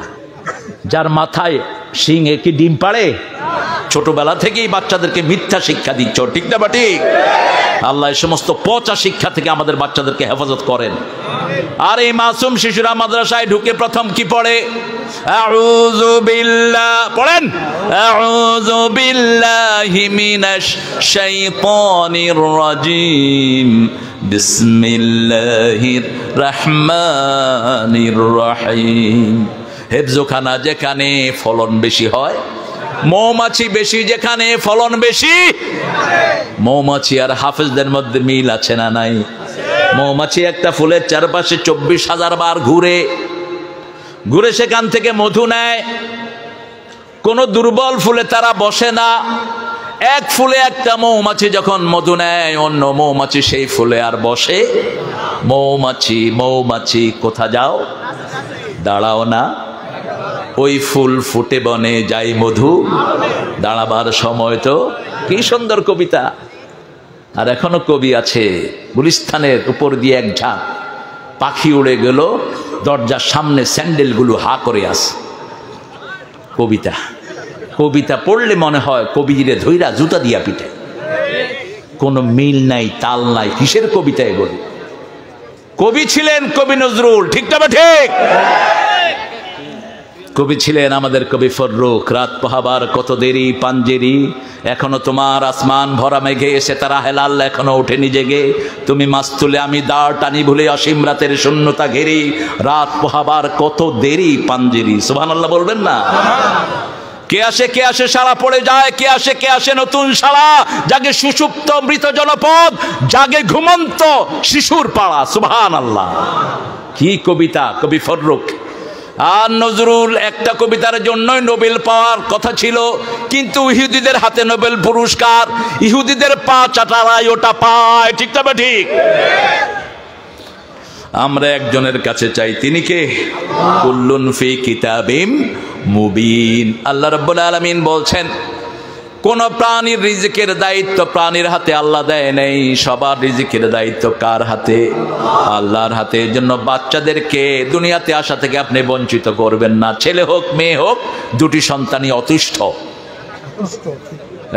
S2: যার মাথায় সিং এ কি ডিম পাড়ে? ছোটবেলা থেকেই বাচ্চাদেরকে মিথ্যা শিক্ষা দিচ্ছ, ঠিক না বা ঠিক? আল্লাহ এই সমস্ত পচা শিক্ষা থেকে আমাদের বাচ্চাদেরকে হেফাজত করেন। আর এই মাসুম শিশুরা মাদ্রাসায় ঢুকে প্রথম কি পড়ে? আউযু বিল্লাহ পড়েন, আউযু বিল্লাহি মিনাশ শাইতানির রাজিম, বিসমিল্লাহির রহমানির রহিম। হেফজোখানা যেখানে ফলন বেশি হয়, মৌমাছি বেশি যেখানে ফলন বেশি। মৌমাছি আর হাফেজদের মধ্যে মিল আছে না নাই? মৌমাছি একটা ফুলের চারপাশে 24,000 বার ঘুরে ঘুরে সেখান থেকে মধু নেয়। কোন দুর্বল ফুলে তারা বসে না। এক ফুলে একটা মৌমাছি যখন মধু নেয়, অন্য মৌমাছি সেই ফুলে আর বসে। মৌমাছি মৌমাছি কোথা যাও, দাঁড়াও না, ওই ফুল ফুটে বনে যাই মধু দাঁড়াবার সময়। তো কি সুন্দর কবিতা। আর এখনো কবি আছে, গুলিস্তানের উপর দিয়ে এক ঝাঁক পাখি উড়ে গেল, দরজার সামনে স্যান্ডেলগুলো হা করে আসে। কবিতা কবিতা পড়লে মনে হয় কবিরে ধৈরা জুতা দিয়া পিঠে। কোনো মিল নাই, তাল নাই, কিসের কবিতা এগুলো? কবি ছিলেন কবি নজরুল, ঠিক না ঠিক? কবি ছিলেন আমাদের কবি ফররুখ। রাত পোহাবার কত দেরি পাঞ্জেরি, এখনো তোমার আসমান ভরা মেঘে, এসে তারা হেলাল এখনো ওঠেনি জেগে। তুমি মাছ তুলে আমি দাঁড় টানি ভুলে, অসীম রাতের শূন্যতা ঘেরি। রাত পোহাবার কত দেরি পাঞ্জেরি। সুবহানাল্লাহ বলবেন না? কে আসে সারা পড়ে যায়, কে আসে নতুন সারা। জাগে সুষুপ্ত মৃত জনপদ, জাগে ঘুমন্ত শিশুর পাড়া। সুবহানাল্লাহ। কি কবিতা কবি ফররুখ। আর নজরুল একটা কবিতার জন্যই নোবেল পাওয়ার কথা ছিল, কিন্তু ইহুদিদের হাতে নোবেল পুরস্কার। ইহুদিদের পা চাটারাই ওটা পায়, ঠিক তবে ঠিক। আমরা একজনের কাছে চাই, তিনি কে? কুল্লুন ফি কিতাবিম মুবিন। আল্লাহ রাব্বুল আলামিন বলছেন, কোন প্রাণীর রিজিকের দায়িত্ব প্রাণীর হাতে আল্লাহ দেয় নেই। সবার রিজিকের দায়িত্ব কার হাতে? আল্লাহর হাতে। এর জন্য বাচ্চাদেরকে দুনিয়াতে আসা থেকে আপনি বঞ্চিত করবেন না। ছেলে হোক মেয়ে হোক, দুটি সন্তানই অতুষ্ঠ।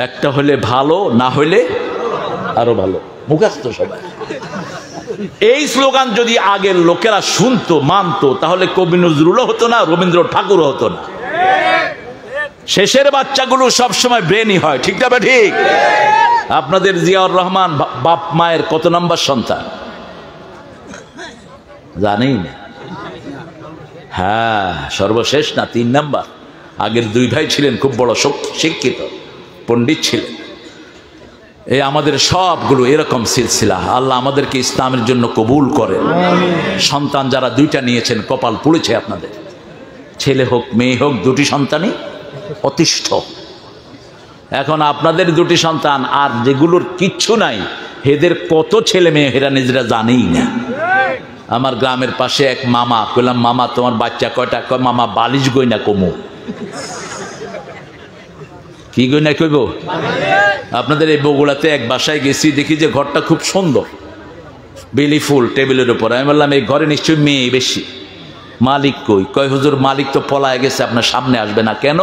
S2: একটা হলে ভালো, না হলে আরো ভালো। মুখস্থ সবাই। এই স্লোগান যদি আগের লোকেরা শুনতো, মানতো, তাহলে কবি নজরুলও হতো না, রবীন্দ্র ঠাকুরও হতো না। শেষের বাচ্চাগুলো সবসময় ব্রেনই হয়, ঠিক না ঠিক? আপনাদের জিয়াউর রহমান বাপ মায়ের কত নম্বর সন্তান জানেই না? হ্যাঁ, সর্বশেষ না, 3 নাম্বার। আগের 2 ভাই ছিলেন খুব বড় শিক্ষিত পণ্ডিত ছিলেন। এই আমাদের সবগুলো এরকম সিলসিলা। আল্লাহ আমাদেরকে ইসলামের জন্য কবুল করেন। সন্তান যারা 2টা নিয়েছেন, কপাল পুড়েছে আপনাদের। ছেলে হোক মেয়ে হোক, 2টি সন্তানই অতিষ্ঠ। এখন আপনাদের 2টি সন্তান আর যেগুলোর কিচ্ছু নাই, এদের কত ছেলে মেয়ে এরা নিজেরা জানেই না। আমার গ্রামের পাশে এক মামা, কইলাম মামা তোমার বাচ্চা কয়টা? কয় মামা বালিশ গয়না কমু। কি গয়না কইব? আপনাদের এই বগুড়াতে এক বাসায় গেছি, দেখি যে ঘরটা খুব সুন্দর, বেলি ফুল টেবিলের উপর। আমি বললাম এই ঘরে নিশ্চয়ই মেয়ে বেশি। মালিক কই? কয় হুজুর মালিক তো পলায় গেছে, আপনার সামনে আসবে না। কেন?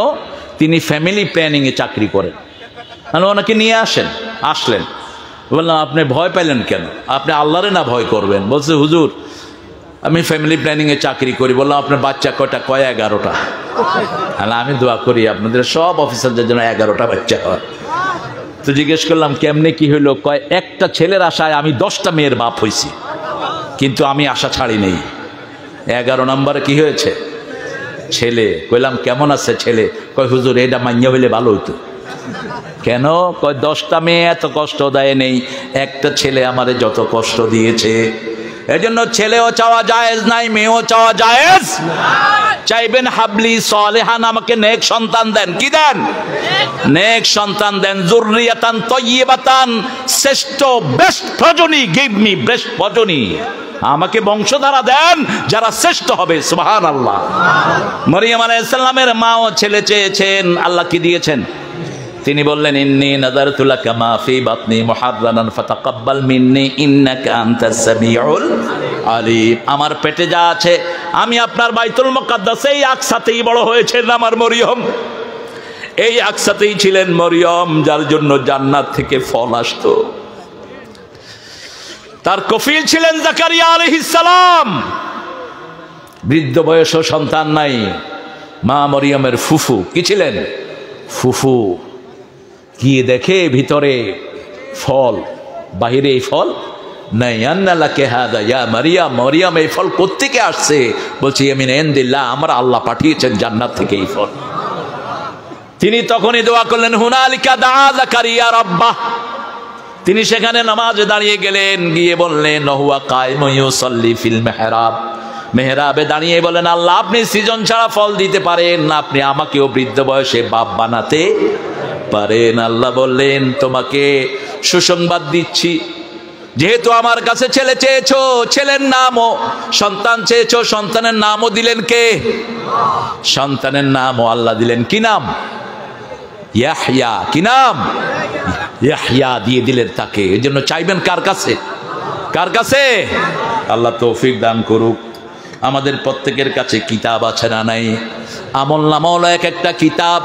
S2: তিনি ফ্যামিলি প্ল্যানিং এ চাকরি করেন। মানে ওনাকে নিয়ে আসেন। আসলেন, বললাম আপনি ভয় পাইলেন কেন? আপনি আল্লাহরে না ভয় করবেন? বলছে হুজুর আমি ফ্যামিলি প্ল্যানিং এ চাকরি করি। বললাম আপনার বাচ্চা কয়টা? কয় 11টা। আমি দোয়া করি আপনাদের সব অফিসারদের জন্য 11টা বাচ্চা হয়। তো জিজ্ঞেস করলাম কেমনে কি হইলো? কয় একটা ছেলের আশায় আমি 10টা মেয়ের বাপ হয়েছি, কিন্তু আমি আশা ছাড়ি নেই। 11 নম্বরে কি হয়েছে? ছেলে। কইলাম কেমন আছে ছেলে? কয় হুজুর এটা মান্য হইলে ভালো হইতো। কেন? কয় 10টা মেয়ে এত কষ্ট দেয় নেই, একটা ছেলে আমারে যত কষ্ট দিয়েছে। এজন্য ছেলেও চাওয়া জায়েজ নাই, মেয়েও চাওয়া জায়েজ। চাইবেন হাবলি সালেহান, আমাকে নেক সন্তান দেন। কি দেন? নেক সন্তান দেন। যুররিয়াতান তাইয়্যিবাতান, শ্রেষ্ঠ বেস্ট প্রজনী। গিভ মি বেস্ট প্রজনী। আমাকে বংশধারা দেন যারা শ্রেষ্ঠ হবে। সুবহানাল্লাহ। মরিয়ম আলাইহিস সালামের মাও ছেলে চেয়েছেন, আল্লাহ কি দিয়েছেন? তিনি বললেন ইন্নী নাযারতু লাকা মা ফি বাতনি মুহাররারান ফাতাকাব্বাল মিন্নী ইন্নাকা আনতাস সামিউল আলিম। আমার পেটে যা আছে, আমি আপনার বাইতুল মুকাদ্দাসেই আকসাতেই বড় হয়েছেন আমার মরিয়ম। এই আকসাতেই ছিলেন মরিয়ম, যার জন্য জান্নাত থেকে ফল আসতো। তার কফিল ছিলেন জাকারিয়া আলাইহিস সালাম। বৃদ্ধ বয়সও সন্তান নাই। মা মরিয়মের ফুফু কি ছিলেন? ফুফু। গিয়ে দেখে ভিতরে ফল, বাহিরে এই ফল, নাই আন্না লাকে হাদা ইয়া মারিয়াম, মারিয়াম এই ফল কোত্থেকে আসছে? বলছে মিন ইনদিল্লাহ, আমরা আল্লাহ পাঠিয়েছেন জান্নাত থেকে এই ফল। তিনি তখনই দোয়া করলেন, হুনালিকা দাআ যাকারিয়া রাব্বাহ। তিনি সেখানে নামাজে দাঁড়িয়ে গেলেন, গিয়ে বললেন হুয়া কায়িমুন ইউসাল্লি ফিল মিহরাব, মেহরাবে দাঁড়িয়ে বলেন, আল্লাহ আপনি সৃজন ছাড়া ফল দিতে পারেন না, আপনি আমাকেও বৃদ্ধ বয়সে বাপ বানাতে পারেন। আল্লাহ বললেন, তোমাকে সুসংবাদ দিচ্ছি, যেহেতু আমার কাছে ছেলে চেয়েছো, ছেলের নামও, সন্তান চেয়েছো, সন্তানের নামও দিলেন কে? সন্তানের নামও আল্লাহ দিলেন। কি নাম? ইয়াহইয়া। কি নাম? ইয়াহইয়া দিয়ে দিলেন তাকে। এই জন্য চাইবেন কার কাছে? কার কাছে? আল্লাহ তৌফিক দান করুক। আমাদের প্রত্যেকের কাছে কিতাব আছে না নাই? আমল নামা হলো এক একটা কিতাব।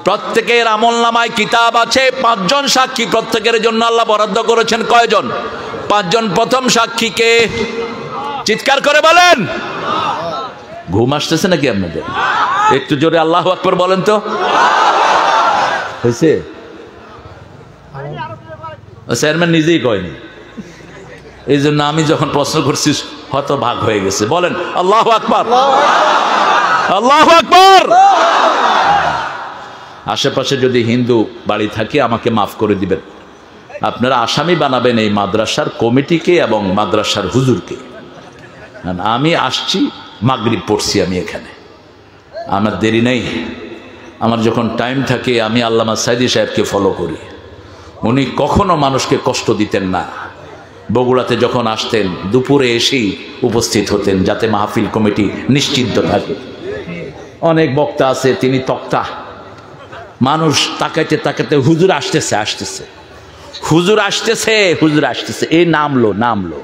S2: প্রত্যেকের আমল নামায় কিতাব আছে। 5 জন সাক্ষী প্রত্যেকের জন্য আল্লাহ বরাদ্দ করেছেন। কয়জন? 5 জন। প্রথম সাক্ষীকে চিৎকার করে বলেন। ঘুম আসতেছে নাকি আপনাদের? একটু জোরে আল্লাহু আকবার বলেন তো। হয়েছে? চেয়ারম্যান নিজেই কয়নি, এই জন্য আমি যখন প্রশ্ন করছি হয়তো ভাগ হয়ে গেছে। বলেন আল্লাহু আকবার, আল্লাহু আকবার। আশেপাশে যদি হিন্দু বাড়ি থাকে আমাকে মাফ করে দিবেন। আপনারা আসামি বানাবেন এই মাদ্রাসার কমিটিকে এবং মাদ্রাসার হুজুরকে। আমি আসছি, মাগরিব পড়ছি আমি এখানে, আমার দেরি নেই। আমার যখন টাইম থাকে আমি আল্লামা সাইদি সাহেবকে ফলো করি। উনি কখনো মানুষকে কষ্ট দিতেন না। বগুড়াতে যখন আসতেন দুপুরে এসেই উপস্থিত হতেন, যাতে মাহফিল কমিটি নিশ্চিন্ত থাকে। অনেক বক্তা আছে, তিনি তক্তা, মানুষ তাকাইতে তাকাইতে হুজুর আসতেছে, আসতেছে, হুজুর আসতেছে, হুজুর আসতেছে, এই নামলো।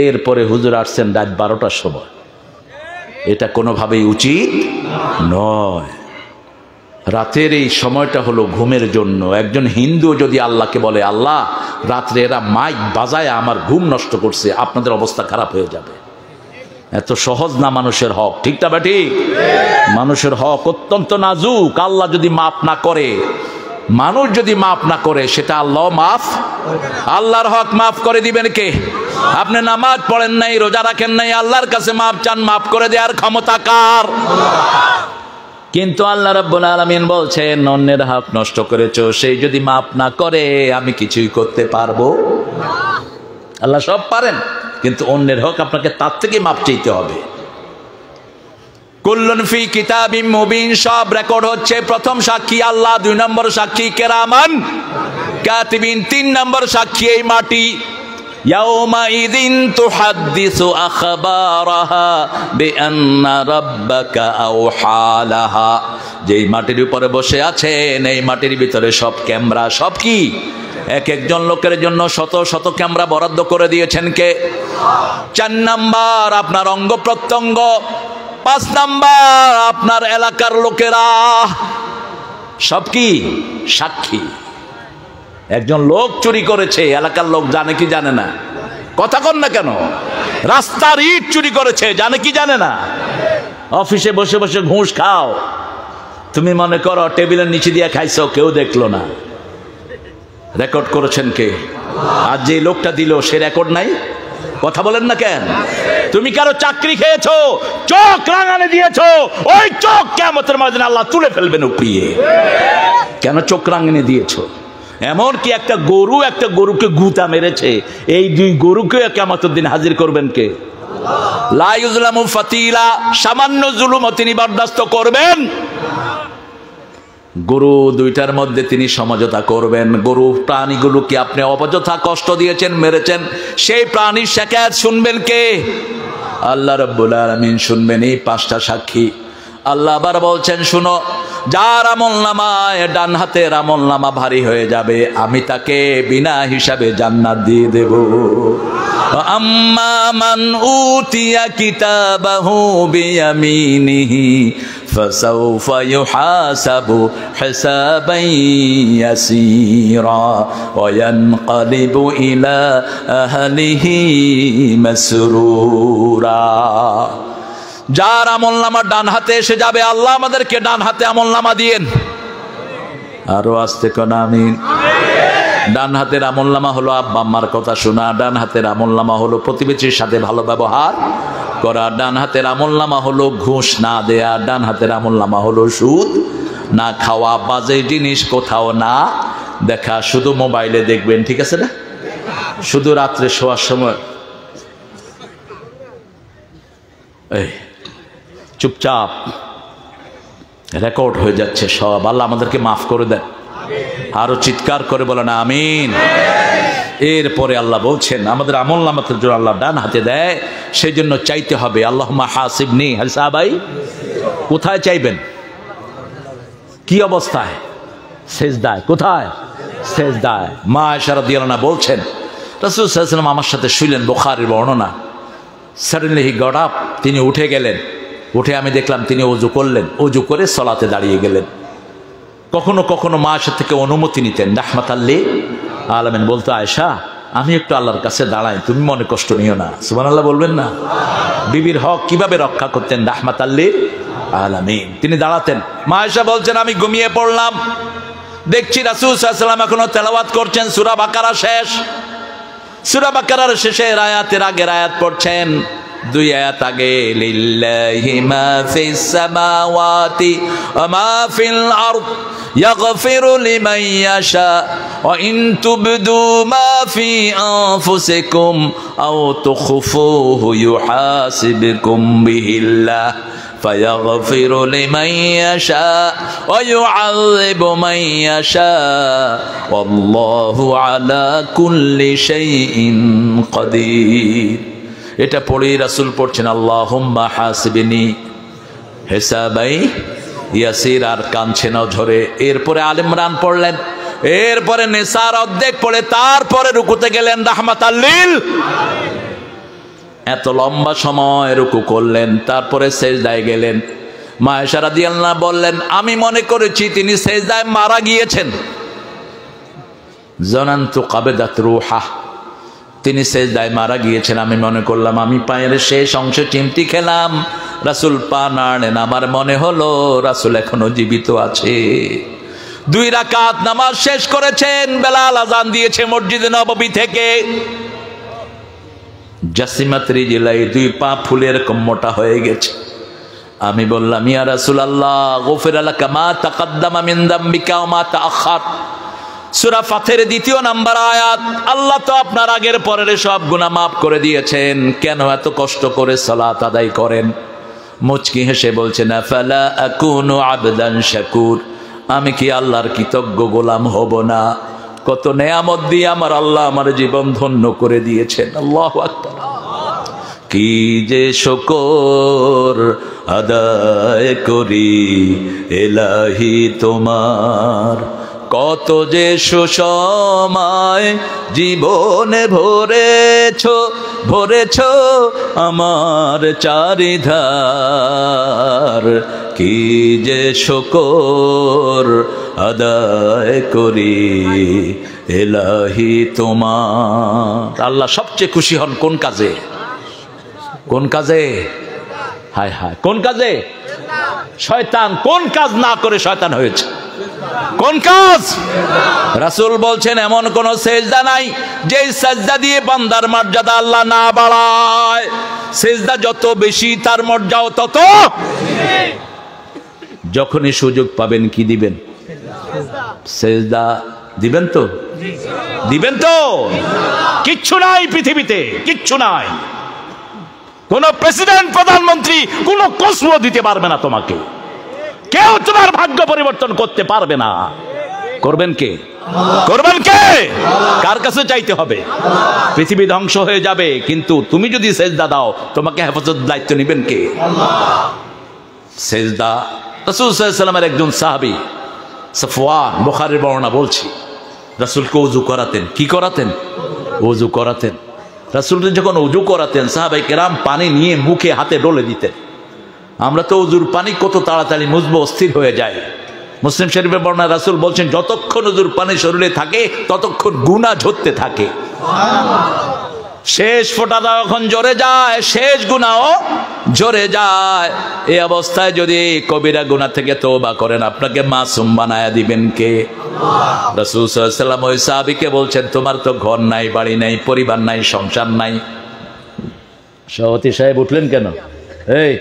S2: এরপরে হুজুর আসছেন রাত 12টার সময়। এটা কোনোভাবেই উচিত নয়। রাতের এই সময়টা হলো ঘুমের জন্য। একজন হিন্দু যদি আল্লাহকে বলে, আল্লাহ রাত্রে এরা মাইক বাজায় আমার ঘুম নষ্ট করছে, আপনাদের অবস্থা খারাপ হয়ে যাবে। এত সহজ না মানুষের হক, ঠিক না বেটি? মানুষের হক অত্যন্ত নাজুক। আল্লাহ যদি মাফ না করে, মানুষ যদি মাফ না করে, সেটা আল্লাহ মাফ, আল্লাহর হক মাফ করে দিবেন কে? আপনি নামাজ পড়েন নাই, রোজা রাখেন নাই, আল্লাহর কাছে মাফ চান, মাফ করে দেওয়ার ক্ষমতা কার? কিন্তু আল্লাহ রাব্বুল আলামিন বলছেন, অন্যের হক নষ্ট করেছো, সেই যদি মাফ না করে আমি কিছুই করতে পারবো? আল্লাহ সব পারেন, কিন্তু অন্যের হক আপনাকে তার থেকে মাফ চাইতে হবে। কুল্লুন ফি কিতাবিম মুবিন, সব রেকর্ড হচ্ছে। প্রথম সাক্ষী আল্লাহ, 2 নম্বর সাক্ষী কেরামান কাতিবিন, 3 নম্বর সাক্ষী এই মাটি। ইয়াউমাইযিন তুহাদ্দিসু আখবারাহা বিআন্না রাব্বাকা আওহা লাহা। যেই মাটির উপরে বসে আছেন, এই মাটির ভিতরে সব ক্যামেরা, সব কি? এক একজন লোকের জন্য শত শত ক্যামেরা বরাদ্দ করে দিয়েছেন কে? 4 নাম্বার আপনার অঙ্গ প্রত্যঙ্গ, 5 নাম্বার আপনার এলাকার লোকেরা, সব কি? সাক্ষী। একজন লোক চুরি করেছে, এলাকার লোক জানে কি জানে না? কথা কন না কেন? রাস্তার ইট চুরি করেছে, জানে কি জানে না? অফিসে বসে বসে ঘুষ খাও, তুমি মনে করো টেবিলের নিচে দিয়ে খাইছো, কেউ দেখলো না। রেকর্ড করেছেন কে? আর যে লোকটা দিল সে রেকর্ড নাই? কথা বলেন না কেন? তুমি কারো চাকরি খেয়েছো, চোখ রাঙানে দিয়েছো, ওই চোখ কিয়ামতের ময়দানে আল্লাহ তুলে ফেলবেন উপড়িয়ে। কেন চোখ রাঙানে দিয়েছো? এমন কি একটা গরুকে গুতা মেরেছে, এই 2 গরুকে কিয়ামতের দিন হাজির করবেন কে? লা ইউজলামু ফাতিলা, সামান্য জুলুমও তিনি বরদাস্ত করবেন। গরু 2টার মধ্যে তিনি সমঝোতা করবেন। গরু প্রাণীগুলোকে আপনি অযথা কষ্ট দিয়েছেন, মেরেছেন, সেই প্রাণীর শিকায়ত শুনবেন কে? আল্লাহ রাব্বুল আলামিন শুনবেন। এই 5টা সাক্ষী। আল্লাহ আবার বলছেন, শুনো, যার আমলনামায় ডান হাতের আমলনামা ভারী হয়ে যাবে, আমি তাকে বিনা হিসাবে জান্নাত দিয়ে দেব। আম্মা মান উতিয়া কিতাবাহু বিয়ামিনিহি ফাসাউফা ইউহাসাবু হিসাবান ইয়াসীরা ওয়া ইয়ানকালিবু ইলা আহলিহি মাসরুরা। যার আমলনামা ডান হাতে এসে যাবে, আল্লাহ আমাদেরকে ডান হাতে আমলনামা দিয়েন। আরো আস্তে কোন আমিন। ডান হাতের আমলনামা হলো আব্বা আম্মার কথা শোনা, ডান হাতের আমলনামা হলো প্রতিবেশীর সাথে ভালো ব্যবহার করা, ডান হাতের আমলনামা হলো ঘুষ না দেয়া, ডান হাতের আমলনামা হলো সুদ না খাওয়া, বাজে জিনিস কোথাও না দেখা, শুধু মোবাইলে দেখবেন, ঠিক আছে না? শুধু রাত্রে শোয়ার সময় এই চুপচাপ রেকর্ড হয়ে যাচ্ছে সব। আল্লাহ আমাদেরকে মাফ করে দেন। আরো চিৎকার করে বলেন আমিন। এরপরে আল্লাহ বলছেন আমাদের আমলনামাতের জন্য আল্লাহ ডান হাতে দেয়, সেই জন্য চাইতে হবে আল্লাহুম্মা হাসিবনি হিসাবাই। কোথায় চাইবেন? কি অবস্থায়? সেজদায়। কোথায়? সেজদায়। মা আয়েশা রাদিয়াল্লাহু আনহা বলছেন রাসূল সাল্লাল্লাহু আলাইহি ওয়াসাল্লাম আমার সাথে শুইলেন, বুখারীর বর্ণনা। সাডেনলি হি গট আপ, তিনি উঠে গেলেন। উঠে আমি দেখলাম তিনি ওযু করলেন, ওযু করে সালাতে দাঁড়িয়ে গেলেন। কখনো কখনো মা আয়েশা থেকে অনুমতি নিতেন, রাহমাতাল লিল আলামিন। বলতো আয়েশা আমি একটু আল্লাহর কাছে দাঁড়াই, তুমি মনে কষ্ট নিও না। সুবহানাল্লাহ বলবেন না? বিবির হক কিভাবে রক্ষা করতেন রাহমাতাল লিল আলামিন। তিনি দাঁড়াতেন। মা আয়েশা বলছেন আমি ঘুমিয়ে পড়লাম, দেখছি রাসূল সাল্লাল্লাহু আলাইহি ওয়াসাল্লাম এখনো তেলাওয়াত করছেন, সূরা বাকারা শেষ। সূরা বাকারার শেষের আয়াতের আগের আয়াত পড়ছেন, দুই আয়াত আগে লিল্লাহি মা ফিস সামাওয়াতি ওয়া মা ফিল আরদ ইয়াগফিরু লিমান ইয়াশা ওয়া ইন তুবদু মা ফি আনফুসিকুম আও তুখফুহু ইউহাসিবকুম বিহিল্লাহ فيغفر لمن يشاء ويعذب من يشاء والله على كل شيء قدير। এটা পড়েই রাসূল পড়ছেন আল্লাহুম্মা হাসিবনি হিসাবাই ইয়াসির, আর কাঁদছেন ঝরে। এরপরে আলে ইমরান পড়লেন, এরপরে নিসার অর্ধেক পড়ে তারপরে রুকুতে গেলেন রাহমাতাল লিল। এত লম্বা সময় রুকু করলেন, তারপরে সেজদায় গেলেন। মা আয়েশা রাদিয়াল্লাহু আনহা বললেন আমি মনে করেছি তিনি সেজদায় মারা গিয়েছেন। জানান্তু কাবাদাত রূহা, তিনি সেজদায় মারা গিয়েছেন আমি মনে করলাম। আমি পায়ের শেষ অংশে চিমটি খেলাম, রাসূল পা নাড়লেন, আমার মনে হলো রাসূল এখনো জীবিত আছে। 2 রাকাত নামাজ শেষ করেছেন, বেলাল আযান দিয়েছে মসজিদে নববী থেকে। জাসিমাত রিজলাই, 2 পা ফুলের কম মোটা হয়ে গেছে। আমি বললাম ইয়া রাসূলুল্লাহ গফিরা লাকা মা তাকাদ্দামা মিন যামবিকা ওয়া মা তাআখার। সূরা ফাতির 2 নম্বর আয়াত, আল্লাহ তো আপনার আগের পরের সব গুনাহ মাফ করে দিয়েছেন, কেন এত কষ্ট করে সালাত আদায় করেন? মুচকি হেসে বলছেন আফালা আকুনু আবদান শাকুর, আমি কি আল্লাহর কৃতজ্ঞ গোলাম হব না? কত নেয়ামত দিয়ে আমার আল্লাহ আমার জীবন ধন্য করে দিয়েছেন। আল্লাহু আকবার। কি যে শুকর আদায় করি ইলাহি তোমার, কত যে সুসময় জীবনে ভরেছ আমার চারিধার, কি যে শুকর আদায় করি ইলাহি তোমার। আল্লাহ সবচেয়ে খুশি হন কোন কাজে? কোন কাজে? হায় হায়, কোন কাজে? শয়তান কোন কাজ না করে শয়তান হয়েছে? কোন কাজ? রাসূল বলছেন এমন কোন সেজদা নাই যে সেজদা দিয়ে বান্দার মর্যাদা আল্লাহ না বাড়ায়। সেজদা যত বেশি তার মর্যাদাও তত। যখনই সুযোগ পাবেন কি দিবেন? সেজদা দিবেন তো? দিবেন তো? কিচ্ছু নাই পৃথিবীতে, কিচ্ছু নাই। কোন প্রেসিডেন্ট প্রধানমন্ত্রী কোন কসম দিতে পারবে না তোমাকে, কেউ তোমার ভাগ্য পরিবর্তন করতে পারবে না। করবেন কে? করবেন কে? কার কাছে চাইতে হবে? পৃথিবী ধ্বংস হয়ে যাবে, কিন্তু তুমি যদি সেজদা দাও তোমাকে হেফাজত দায়িত্ব নেবেন কে? সেজদা। রাসূল সাল্লাল্লাহু আলাইহি ওয়াসাল্লামের একজন সাহাবী সাফওয়ান, বুখারীর বর্ণনা বলছি, রাসূলকে ওযু করাতেন। কি করাতেন? ওযু করাতেন। রাসূলকে যখন ওযু করাতেন সাহাবায়ে কেরাম পানি নিয়ে মুখে হাতে ডলে দিতেন। আমরা তো ওযুর পানি কত তাড়াতাড়ি মুছবো অস্থির হয়ে যায়। মুসলিম শরীফের বর্ণনা রাসূল বলছেন যতক্ষণ ওযুর পানি শরীরে থাকে ততক্ষণ গুনাহ ঝরতে থাকে। শেষ ফোঁটাটা যখন ঝরে যায়, শেষ গুনাহ ঝরে যায়। এই অবস্থায় যদি কবিরা গুনাহ থেকে তওবা করেন, আপনাকে মাসুম বানায়া দিবেন কে? রাসূল সাল্লাল্লাহু আলাইহি ওয়াসাল্লাম ওই সাহাবীকে বলছেন, তোমার তো ঘর নাই, বাড়ি নাই, পরিবার নাই, সংসার নাই। সভাপতি সাহেব উঠলেন কেন? এই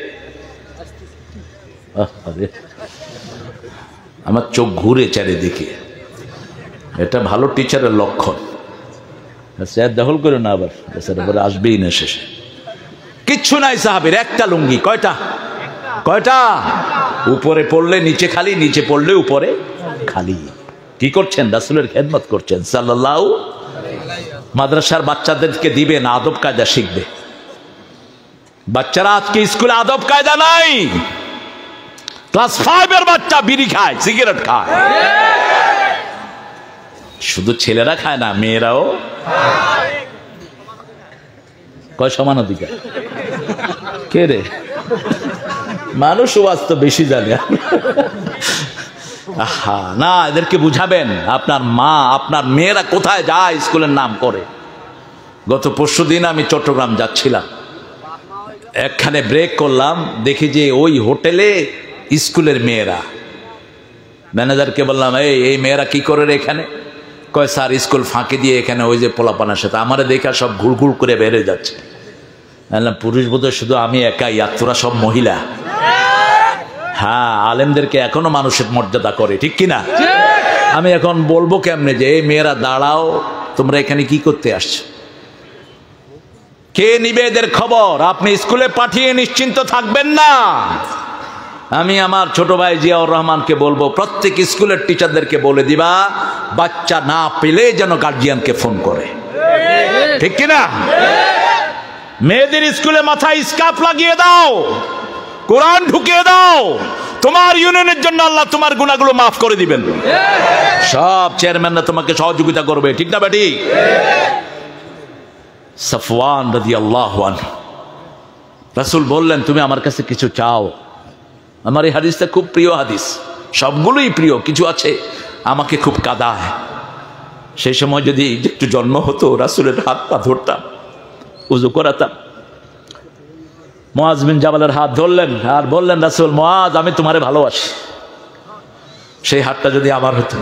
S2: আমার চোখ ঘুরে চারিদিকে, এটা ভালো টিচারের লক্ষণ। স্যার দখল করে না, আবার স্যার আবার আসবেই না শেষে। কিচ্ছু নাই সাহাবীর, একটা লুঙ্গি। কয়টা? কয়টা? উপরে পড়লে নিচে খালি, নিচে পড়লে উপরে খালি। কি করছেন? রাসূলের খেদমত করছেন সাল্লাল্লাহু। মাদ্রাসার বাচ্চাদেরকে দিবেন, আদব কায়দা শিখবে। বাচ্চারা আজকে স্কুলে আদব কায়দা নাই। ক্লাস 5 এর বাচ্চা বিড়ি খায়, সিগারেট খায়। শুধু ছেলেরা খায় না, মেয়েরাও কয় সমান অধিকার। কে রে? মানুষ ওয়াজ তো বেশি জানে। আহা না, এদেরকে বুঝাবেন। আপনার মা, আপনার মেয়েরা কোথায় যায়, স্কুলের নাম করে। গত পরশুদিন আমি চট্টগ্রাম যাচ্ছিলাম, একখানে ব্রেক করলাম, দেখি যে ওই হোটেলে স্কুলের মেয়েরা। ম্যানেজারকে বললাম, এই মেয়েরা কি করে রে এখানে? কয় স্যার স্কুল ফাঁকি দিয়ে এখানে ওই যে পোলাপানার সাথে। আমারে দেখা সব ঘুরঘুর করে বেড়ে যাচ্ছে। বললাম পুরুষ বোধহয় শুধু আমি একাই, আর তোরা সব মহিলা। হ্যাঁ, আলেমদেরকে এখনো মানুষের মর্যাদা করে, ঠিক কিনা? আমি এখন বলবো কেমনে যে এই মেয়েরা দাঁড়াও, তোমরা এখানে কি করতে আসছো? কে নিবে এদের খবর? আপনি স্কুলে পাঠিয়ে নিশ্চিন্ত থাকবেন না। আমি আমার ছোট ভাই জিয়াউর রহমানকে বলবো, প্রত্যেক স্কুলের টিচারদেরকে বলে দিবা, বাচ্চা না পেলে যেন গার্জিয়ানকে ফোন করে, ঠিক কিনা? মেয়েদের স্কুলে মাথায় স্কার্ফ লাগিয়ে দাও, কোরআন ঢুকিয়ে দাও। তোমার ইউনিয়নের জন্য আল্লাহ তোমার গুনাহগুলো মাফ করে দিবেন। সব চেয়ারম্যানরা তোমাকে সহযোগিতা করবে, ঠিক না বেটি? সাফওয়ান রাদিয়াল্লাহু আনহু, রাসূল বললেন, তুমি আমার কাছে কিছু চাও। আমার এই হাদিসটা খুব প্রিয় হাদিস, সবগুলোই প্রিয়, কিছু আছে আমাকে খুব কাঁদায়। সেই সময় যদি একটু জন্ম হতো, রাসূলের হাত পা ধরতাম, উযু করাতাম। মুআজ বিন জাবালের হাত ধরলেন আর বললেন, রাসূল মুআজ, আমি তোমারে ভালোবাসি। সেই হাতটা যদি আমার হতো।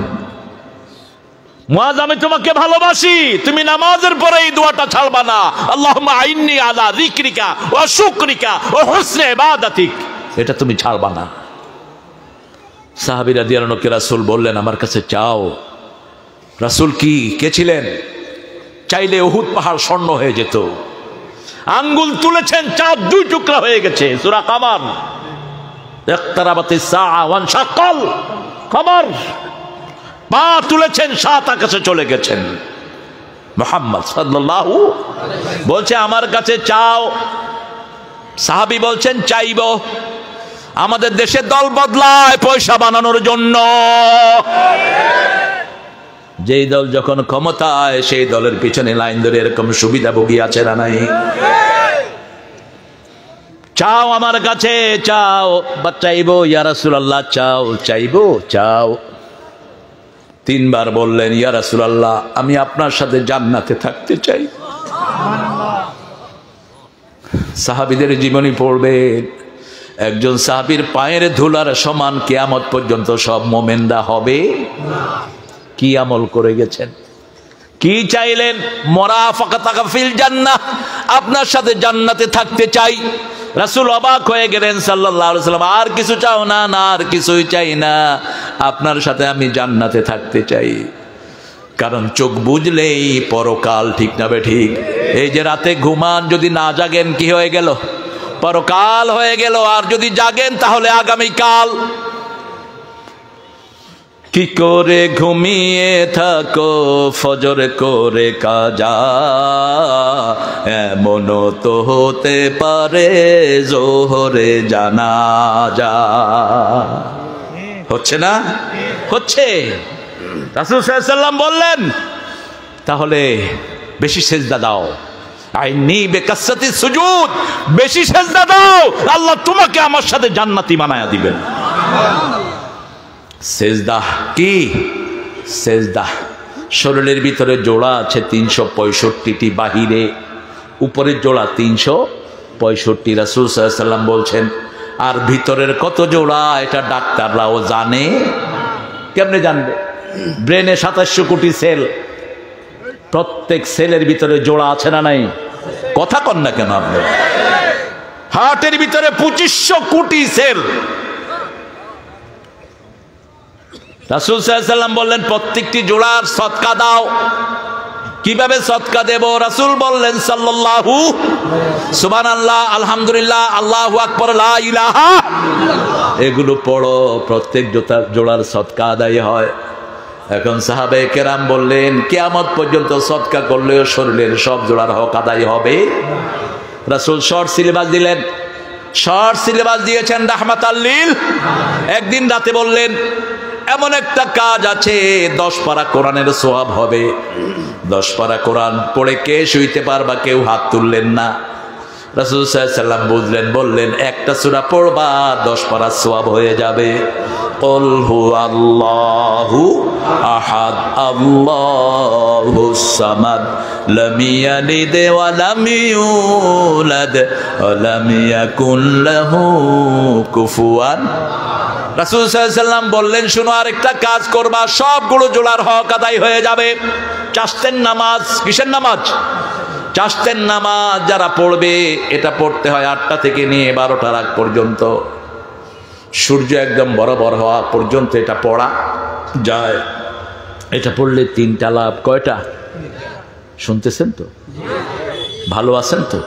S2: মুআজ, আমি তোমাকে ভালোবাসি, তুমি নামাজের পরে এই দোয়াটা ছাড়বা না, আল্লাহুম্মা আইন্নি আলা যিকরিকা ওয়া শুকরিকা ওয়া হুসনি ইবাদাতিক, এটা তুমি ছাড়বা না। সাহাবী রাদিয়াল্লাহু আনহু রাসূল বললেন, আমার কাছে চাও। রাসূল কে ছিলেন? চাইলে উহুদ পাহাড় স্বর্ণ হয়ে যেত। আঙ্গুল তুলেছেন, চাঁদ 2 টুকরা হয়ে গেছে। সূরা কামার, ইকতারাবাতিস সাআ ওয়ানশাক্কাল কমর। পা তুলেছেন, 7 আকাশে চলে গেছেন। মুহাম্মদ সাল্লাল্লাহু বলছে, আমার কাছে চাও। সাহাবী বলছেন, চাইবো। আমাদের দেশে দল বদলায় পয়সা বানানোর জন্য। যেই দল যখন ক্ষমতায়, সেই দলের পিছনে লাইন ধরে এরকম সুবিধাভোগী আছে না নাই? চাও আমার কাছে, চাও। চাইবো ইয়া রাসূলুল্লাহ, চাও, চাইবো, চাও। 3 বার বললেন, ইয়া রাসূলুল্লাহ, আমি আপনার সাথে জান্নাতে থাকতে চাই। সাহাবীদের জীবনী পড়বেন, একজন সাহাবীর পায়ের ধুলার সমান কিয়ামত পর্যন্ত সব মুমিনরা হবে। কি আমল করে গেছেন, কি চাইলেন? মুরাফাকাতাকা ফিল জান্নাহ, আপনার সাথে জান্নাতে থাকতে চাই। রাসূল অবাক হয়ে গেলেন সাল্লাল্লাহু আলাইহি ওয়াসাল্লাম, আর কিছু চাও না? না, আর কিছুই চাই না, আপনার সাথে আমি জান্নাতে থাকতে চাই। কারণ চোখ বুঝলেই পরকাল, ঠিক না বে ঠিক? এই যে রাতে ঘুমান, যদি না জাগেন কি হয়ে গেল? পরকাল হয়ে গেল। আর যদি জাগেন তাহলে আগামীকাল। কি করে ঘুমিয়ে থাকো ফজর করে কাজা, এমনও তো হতে পারে জোহরে জানাজা। হচ্ছে না? হচ্ছে। রাসূল সাল্লাল্লাহু আলাইহি ওয়াসাল্লাম বললেন, তাহলে বেশি সেজদা দাও। আইনি বেকাসসাতি সুজুদ, বেশি সেজদা দাও, আল্লাহ তোমাকে আমার সাথে জান্নাতি বানায়া দিবেন। সেজদা কি? সেজদা শরীরের ভিতরে জোড়া আছে 365টি, বাহিরে উপরের জোড়া 365। রাসূল সাল্লাল্লাহু আলাইহি ওয়াসাল্লাম বলছেন আর ভিতরের কত জোড়া এটা ডাক্তাররাও জানে। কেমনে জানবে? ব্রেনে 2700 কোটি সেল, প্রত্যেক সেলের ভিতরে জোড়া আছে না নাই? কথা কন না কেন আপনি? হার্টের ভিতরে 2500 কোটি সেল। রাসূল সাল্লাল্লাহু আলাইহি ওয়াসাল্লাম বললেন প্রত্যেকটি জোড়ার সদকা দাও। কিভাবে সদকা দেব? রাসূল বললেন সাল্লাল্লাহু সুবহানাল্লাহ, আলহামদুলিল্লাহ, আল্লাহু আকবার, লা ইলাহা, এগুলো পড়ো, প্রত্যেক জোড়ার সদকা আদায় হয়। এখন সাহাবায়ে কেরাম বললেন কিয়ামত পর্যন্ত সদকা করলেও শরীরের সব জোড়ার হক আদায় হবে? রাসূল শর্ট সিলেবাস দিলেন, শর্ট সিলেবাস দিয়েছেন রাহমাতাল লিল। একদিন রাতে বললেন এমন একটা কাজ আছে 10 পারা কোরআনের সওয়াব হবে। 10 পারা কোরআন পড়ে কে শুইতে পারবা? কেউ হাত তুললেন না। রাসূল সাল্লাল্লাহু আলাইহি ওয়াসাল্লাম বুঝলেন, বললেন একটা সূরা পড়বা 10 পারা সওয়াব হয়ে যাবে। কুল হুয়াল্লাহু আহাদ আল্লাহুস সামাদ লাম ইয়ালিদ ওয়া লাম ইউলাদ ওয়া লাম ইয়াকুল লাহু কুফুয়ান। রাসূল সাল্লাল্লাহু আলাইহি ওয়াসাল্লাম বললেন শোনো, আরেকটা কাজ করবা, সবগুলো জোড়ার হক আদায় হয়ে যাবে। চাশতের নামাজ, কিসের নামাজ? চাশতের নামাজ যারা পড়বে, এটা পড়তে হয় 8টা থেকে নিয়ে 12টার আগ পর্যন্ত, সূর্য একদম বরাবর হওয়া পর্যন্ত এটা পড়া যায়। এটা পড়লে 3টা লাভ। কয়টা? শুনতেছেন তো? ভালো আছেন তো?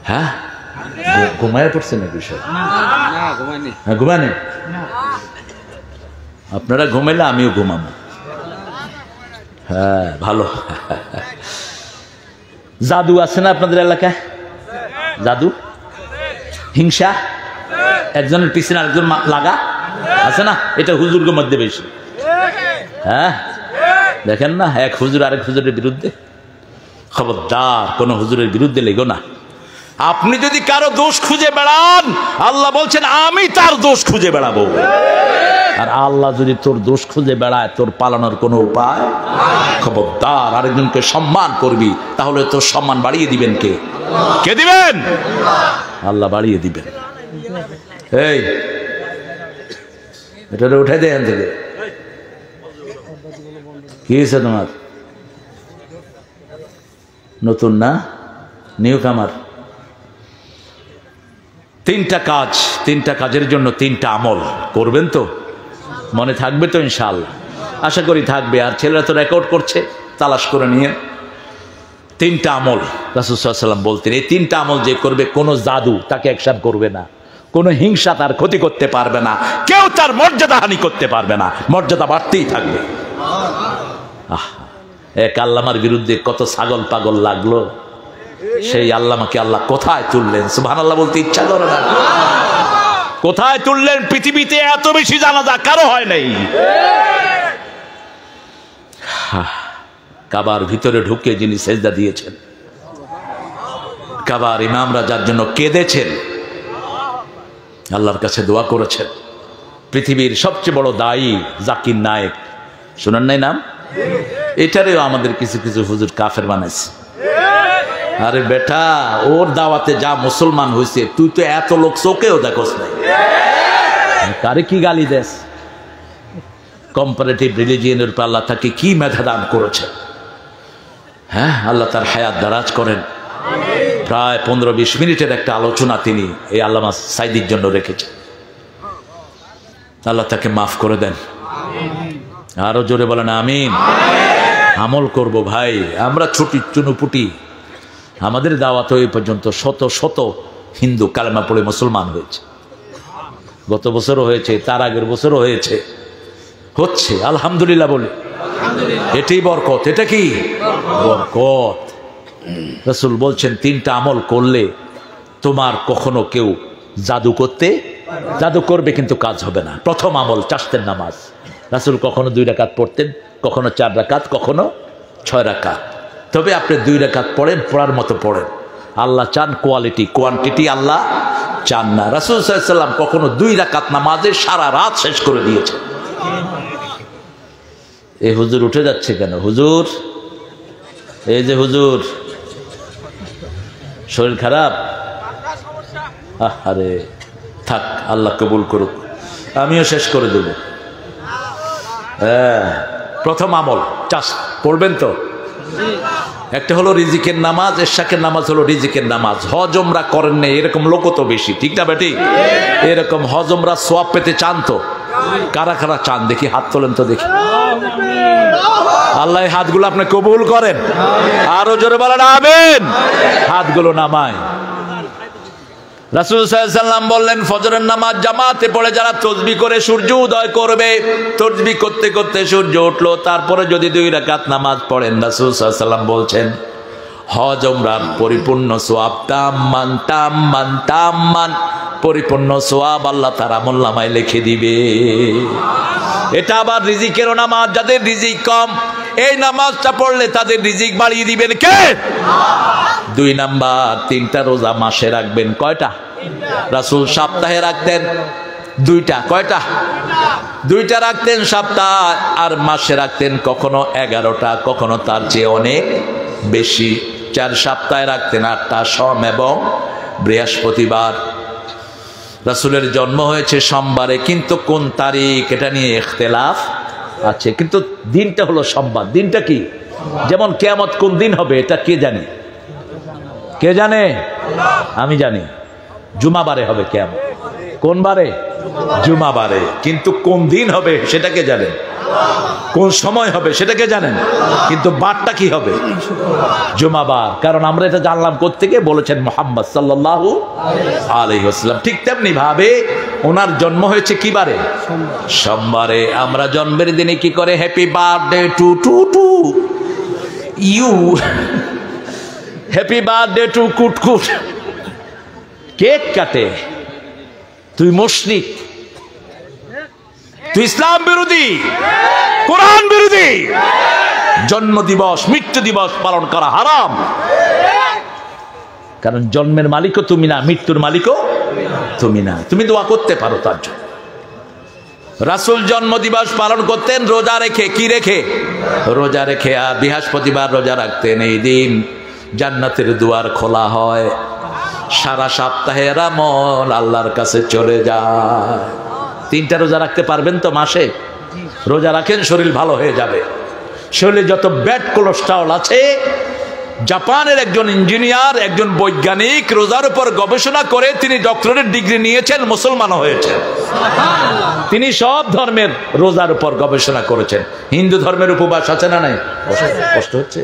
S2: হ্যাঁ, ঘুমায় পড়ছেন না বিষয়? হ্যাঁ, ঘুমানে। আপনারা ঘুমাইলে আমিও ঘুমাবো। হ্যাঁ, ভালো। জাদু আছে না আপনাদের এলাকায়? জাদু, হিংসা, একজনের পিছনে আরেকজন লাগা আছে না? এটা হুজুরদের মধ্যে বেশি। হ্যাঁ, দেখেন না, এক হুজুর আরেক হুজুরের বিরুদ্ধে। খবরদার, কোন হুজুরের বিরুদ্ধে লেগো না। আপনি যদি কারো দোষ খুঁজে বেড়ান, আল্লাহ বলছেন আমি তার দোষ খুঁজে বেড়াবো। আর আল্লাহ যদি তোর দোষ খুঁজে বেড়ায়, তোর পালানোর কোনো উপায়? খবরদার, আরেকজনকে সম্মান করবি, তাহলে তোর সম্মান বাড়িয়ে দিবেন কে? কে দিবেন? আল্লাহ বাড়িয়ে দিবেন। এই এটা উঠে দেন থেকে। কি হয়েছে তোমার? নতুন না? নিউ কামার? 3টা কাজ, 3টা কাজের জন্য 3টা আমল করবেন তো? মনে থাকবে তো ইনশাআল্লাহ? আশা করি থাকবে। আর ছেলেরা তো রেকর্ড করছে, তালাশ করে নিয়ে। 3টা আমল রাসূল সাল্লাল্লাহু আলাইহি ওয়াসাল্লাম বলতেন, এই 3টা আমল যে করবে, কোনো জাদু তাকে একসাথে করবে না, কোনো হিংসা তার ক্ষতি করতে পারবে না, কেউ তার মর্যাদা হানি করতে পারবে না, মর্যাদা বাড়তেই থাকবে। এক আল্লামার বিরুদ্ধে কত ছাগল পাগল লাগলো, সেই আল্লামাকে আল্লাহ কোথায় তুললেন? সুবহানাল্লাহ বলতে ইচ্ছা করে না? কোথায় তুললেন? পৃথিবীতে এত বেশি জানাজা কারো হয় নাই। কাবার ভিতরে ঢুকে যিনি সেজদা দিয়েছেন, কাবার ইমামরা যার জন্য কেঁদেছেন, আল্লাহর কাছে দোয়া করেছেন, পৃথিবীর সবচেয়ে বড় দায়ী জাকির নায়েক, শুনেন নাই নাম? এটারেও আমাদের কিছু কিছু হুজুর কাফের বানাইছে। আরে বেটা, ওর দাওয়াতে যা মুসলমান হয়েছে, তুই তো এত লোক চোখেও দেখোস নাই। কারে কি গালি দেস? কম্পারেটিভ রিলিজিয়নের উপর আল্লাহ তাকে কি মেধা দান করেছে। হ্যাঁ, আল্লাহ তার হায়াত দারাজ করেন। প্রায় 15-20 মিনিটের একটা আলোচনা তিনি এই আল্লামা সাইদির জন্য রেখেছেন। আল্লাহ তাকে মাফ করে দেন। আরো জোরে বলেন আমিন। আমল করব ভাই, আমরা ছুটি চুনুপুটি, আমাদের দাওয়াত এই পর্যন্ত শত শত হিন্দু কালেমা পড়ে মুসলমান হয়েছে। গত বছরও হয়েছে, তার আগের বছরও হয়েছে, হচ্ছে, আলহামদুলিল্লাহ বলে। এটাই বরকত। এটা কি বরকত? রাসূল বলছেন 3টা আমল করলে তোমার কখনো কেউ জাদু করবে কিন্তু কাজ হবে না। প্রথম আমল চাশতের নামাজ। রাসূল কখনো 2 রাকাত পড়তেন, কখনো 4 রাকাত, কখনো 6 রাকাত। তবে আপনি 2 রাকাত পড়েন, পড়ার মতো পড়েন। আল্লাহ চান কোয়ালিটি, কোয়ান্টিটি আল্লাহ চান না। রাসূল সাল্লাল্লাহু আলাইহি ওয়াসাল্লাম কখনো 2 রাকাত নামাজে সারা রাত শেষ করে দিয়েছেন। এই হুজুর উঠে যাচ্ছে কেন? হুজুর, এই যে হুজুর, শরীর খারাপ, আরে থাক, আল্লাহ কবুল করুক, আমিও শেষ করে দেব। হ্যাঁ, প্রথম আমল চাষ পড়বেন তো, একটা হলো রিজিকের নামাজ, এরশাকের নামাজ হলো রিজিকের নামাজ। হজ ওমরা করেন না এরকম লোক তো বেশি, ঠিক না বেটি? এরকম হজ ওমরা সোয়াব পেতে চান তো? কারা কারা চান দেখি হাত তোলেন তো দেখি। আল্লাহ হাতগুলো আপনি কবুল করেন, আরো জোরে বলেন আমিন। হাতগুলো নামায়। রাসূল সাল্লাল্লাহু আলাইহি ওয়াসাল্লাম বললেন, ফজরের নামাজ জামাতে পড়ে যারা তাসবিহ করে সূর্য উদয় করবে, তাসবিহ করতে করতে সূর্য উঠলো, তারপরে যদি 2 রাকাত নামাজ পড়েন, রাসূল সাল্লাল্লাহু আলাইহি ওয়াসাল্লাম বলছেন হজ ওমরার পরিপূর্ণ সওয়াব, তাম্মান তাম্মান তাম্মান, পরিপূর্ণ সওয়াব আল্লাহ তার আমলনামায় লিখে দিবে। এটা আবার রিজিকেরও নামাজ। যাদের রিজিক কম, এই নামাজটা পড়লে তাদের রিজিক বাড়িয়ে দিবেন কে? 2 নাম্বার, 3টা রোজা মাসে রাখবেন। কয়টা? রাসূল সপ্তাহে রাখতেন 2টা। কয়টা? 2টা রাখতেন সপ্তাহ, আর মাসে রাখতেন কখনো 11টা, কখনো তার চেয়ে অনেক বেশি। 4 সপ্তাহে রাখতেন 8টা, সোম এবং বৃহস্পতিবার। রাসূলের জন্ম হয়েছে সোমবারে, কিন্তু কোন তারিখ এটা নিয়ে ইখতিলাফ আছে, কিন্তু দিনটা হলো সোমবার। দিনটা কি? যেমন কিয়ামত কোন দিন হবে এটা কে জানে? কে জানে? আমি জানি, জুমাবারে হবে কিয়ামত। কোন বারে? জুমাবারে। কিন্তু কোন দিন হবে সেটা কে জানেন? কোন সময় হবে সেটা কে জানেন? কিন্তু বারটা কি হবে? জুমাবার। কারণ আমরা এটা জানলাম কোত্থেকে? বলেছেন মুহাম্মদ সাল্লাল্লাহু আলাইহি ওয়াসাল্লাম। ঠিক তেমনি ভাবে ওনার জন্ম হয়েছে কি বারে? সোমবারে। আমরা জন্মের দিনে কি করে? Happy birthday to to to you, happy birthday to Kutkut, cake কাটে। তুই মুশরিক, তুই ইসলাম বিরোধী, কোরআন বিরোধী। জন্ম দিবস, মৃত্যু দিবস পালন করা হারাম। কারণ জন্মের মালিকও তুমি না, মৃত্যুর মালিকও তুমি না। তুমি দোয়া করতে পারো তার জন্য। রাসূল জন্ম দিবস পালন করতেন রোজা রেখে। কি রেখে? রোজা রেখে। আর বৃহস্পতিবার রোজা রাখতেন। এই দিন জান্নাতের দুয়ার খোলা হয়, সারা সপ্তাহের আমল আল্লাহর কাছে চলে যায়। 3টা রোজা রাখতে পারবেন তো মাসে? রোজা রাখেন, শরীর ভালো হয়ে যাবে। শরীরে যত ব্যাড কোলেস্টেরল আছে, জাপানের একজন ইঞ্জিনিয়ার, একজন বৈজ্ঞানিক রোজার উপর গবেষণা করে তিনি ডক্টরেট ডিগ্রি নিয়েছেন, মুসলমানও হয়েছেন। তিনি সব ধর্মের রোজার উপর গবেষণা করেছেন। হিন্দু ধর্মের উপবাস আছে না নাই? কষ্ট হচ্ছে?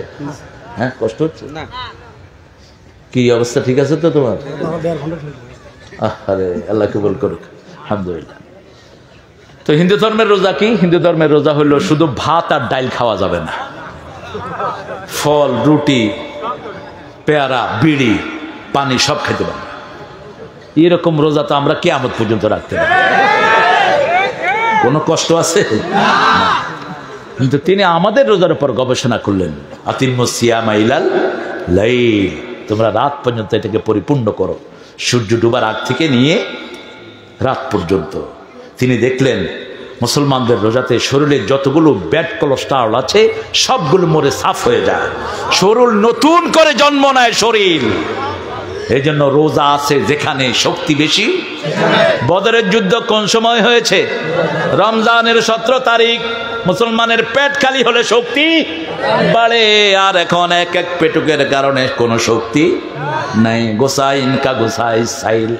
S2: হ্যাঁ, কষ্ট হচ্ছে না? কি অবস্থা? ঠিক আছে তো তোমার? আরে আল্লাহ কবুল করুক, আলহামদুলিল্লাহ। তো হিন্দু ধর্মের রোজা কি? হিন্দু ধর্মের রোজা হলো শুধু ভাত আর ডাল খাওয়া যাবে না, ফল, রুটি, পেয়ারা, বিড়ি, পানি সব খেতে পারবে। এরকম রোজা তো আমরা কিয়ামত পর্যন্ত রাখতে পারি। কোনো কষ্ট আছে? কিন্তু তিনি আমাদের রোজার উপর গবেষণা করলেন, আতিম্মুস সিয়ামা ইলাল লাইল, তোমরা রাত পর্যন্ত এটাকে পরিপূর্ণ করো, সূর্য ডুবার আগ থেকে নিয়ে রাত পর্যন্ত। তিনি দেখলেন মুসলমানদের রোজাতে শরীরের যতগুলো ব্যাড কোলেস্টেরল আছে সবগুলো মরে সাফ হয়ে যায়, শরীর নতুন করে জন্ম নেয় শরীর। এই জন্য রোজা আছে যেখানে শক্তি বেশি। বদরের যুদ্ধ কোন সময় হয়েছে? রমজানের 17 তারিখ। মুসলমানের পেট খালি হলে শক্তি বাড়ে, আর এখন এক এক পেটুকের কারণে কোনো শক্তি নাই। গোসাই ইনকা গোসাই সাইল,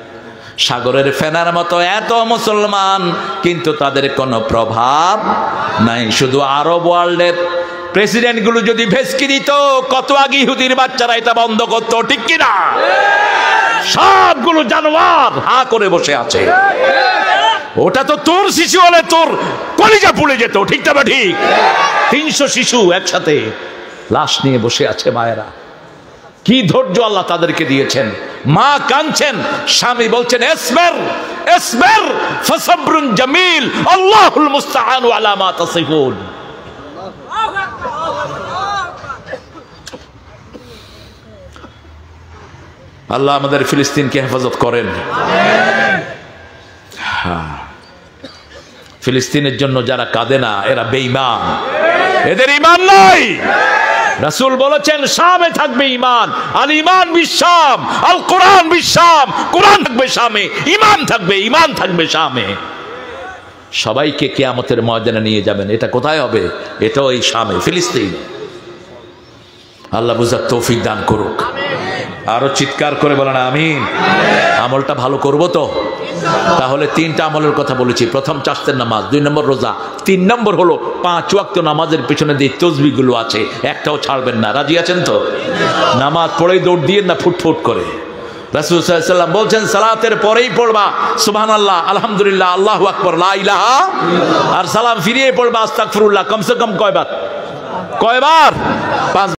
S2: সাগরের ফেনার মতো এত মুসলমান, কিন্তু তাদের কোনো প্রভাব নাই। শুধু আরব ওয়ার্ল্ডের প্রেসিডেন্টগুলো যদি ভেস্কি দিত, কত আগে ইহুদির বাচ্চারা এটা বন্ধ করতো, ঠিক কিনা? সবগুলো জানোয়ার হা করে বসে আছে। ওটা তো তোর শিশু হলে তোর কলিজা পুড়ে যেত, ঠিক না? ঠিক। 300 শিশু একসাথে লাশ নিয়ে বসে আছে মায়েরা। কি ধৈর্য আল্লাহ তাদেরকে দিয়েছেন। মা কাঁদছেন, স্বামী বলছেন ইসবির ইসবির ফাসাবরুন জামিল আল্লাহুল মুস্তাআনু আলা মা তাসিফুন। আল্লাহ আমাদের ফিলিস্তিনকে হেফাজত করেন। ফিলিস্তিনের জন্য যারা কাঁদে না এরা বেঈমান, এদের ঈমান নাই।
S3: রাসূল বলেছেন শামে থাকবে ঈমান, আল ঈমান বিশ-শাম, আল কোরআন বিশ-শাম, কোরআন থাকবে শামে, ঈমান থাকবে শামে। সবাইকে কিয়ামতের ময়দানে নিয়ে যাবেন। এটা কোথায় হবে? এটা ওই শামে, ফিলিস্তিন। আল্লাহ বুঝার তৌফিক দান করুক। আরো চিৎকার করে বলেন আমিন। আমলটা ভালো করব তো? তাহলে 3টা আমলের কথা বলেছি। প্রথম চাষতের নামাজ, 2 নম্বর রোজা, 3 নম্বর হলো 5 ওয়াক্ত নামাজের পিছনে যে তসবিহগুলো আছে একটাও ছাড়বেন না। রাজি আছেন তো? নামাজ পড়েই দৌড় দিয়ে না ফুটফুট করে। রাসূল সাল্লাল্লাহু আলাইহি ওয়াসাল্লাম বলছেন সালাতের পরেই পড়বা সুবহানাল্লাহ, আলহামদুলিল্লাহ, আল্লাহু আকবার, লা ইলাহা, আর সালাম ফিরিয়ে পড়বা আস্তাগফিরুল্লাহ। কমসে কম কয়বার? 5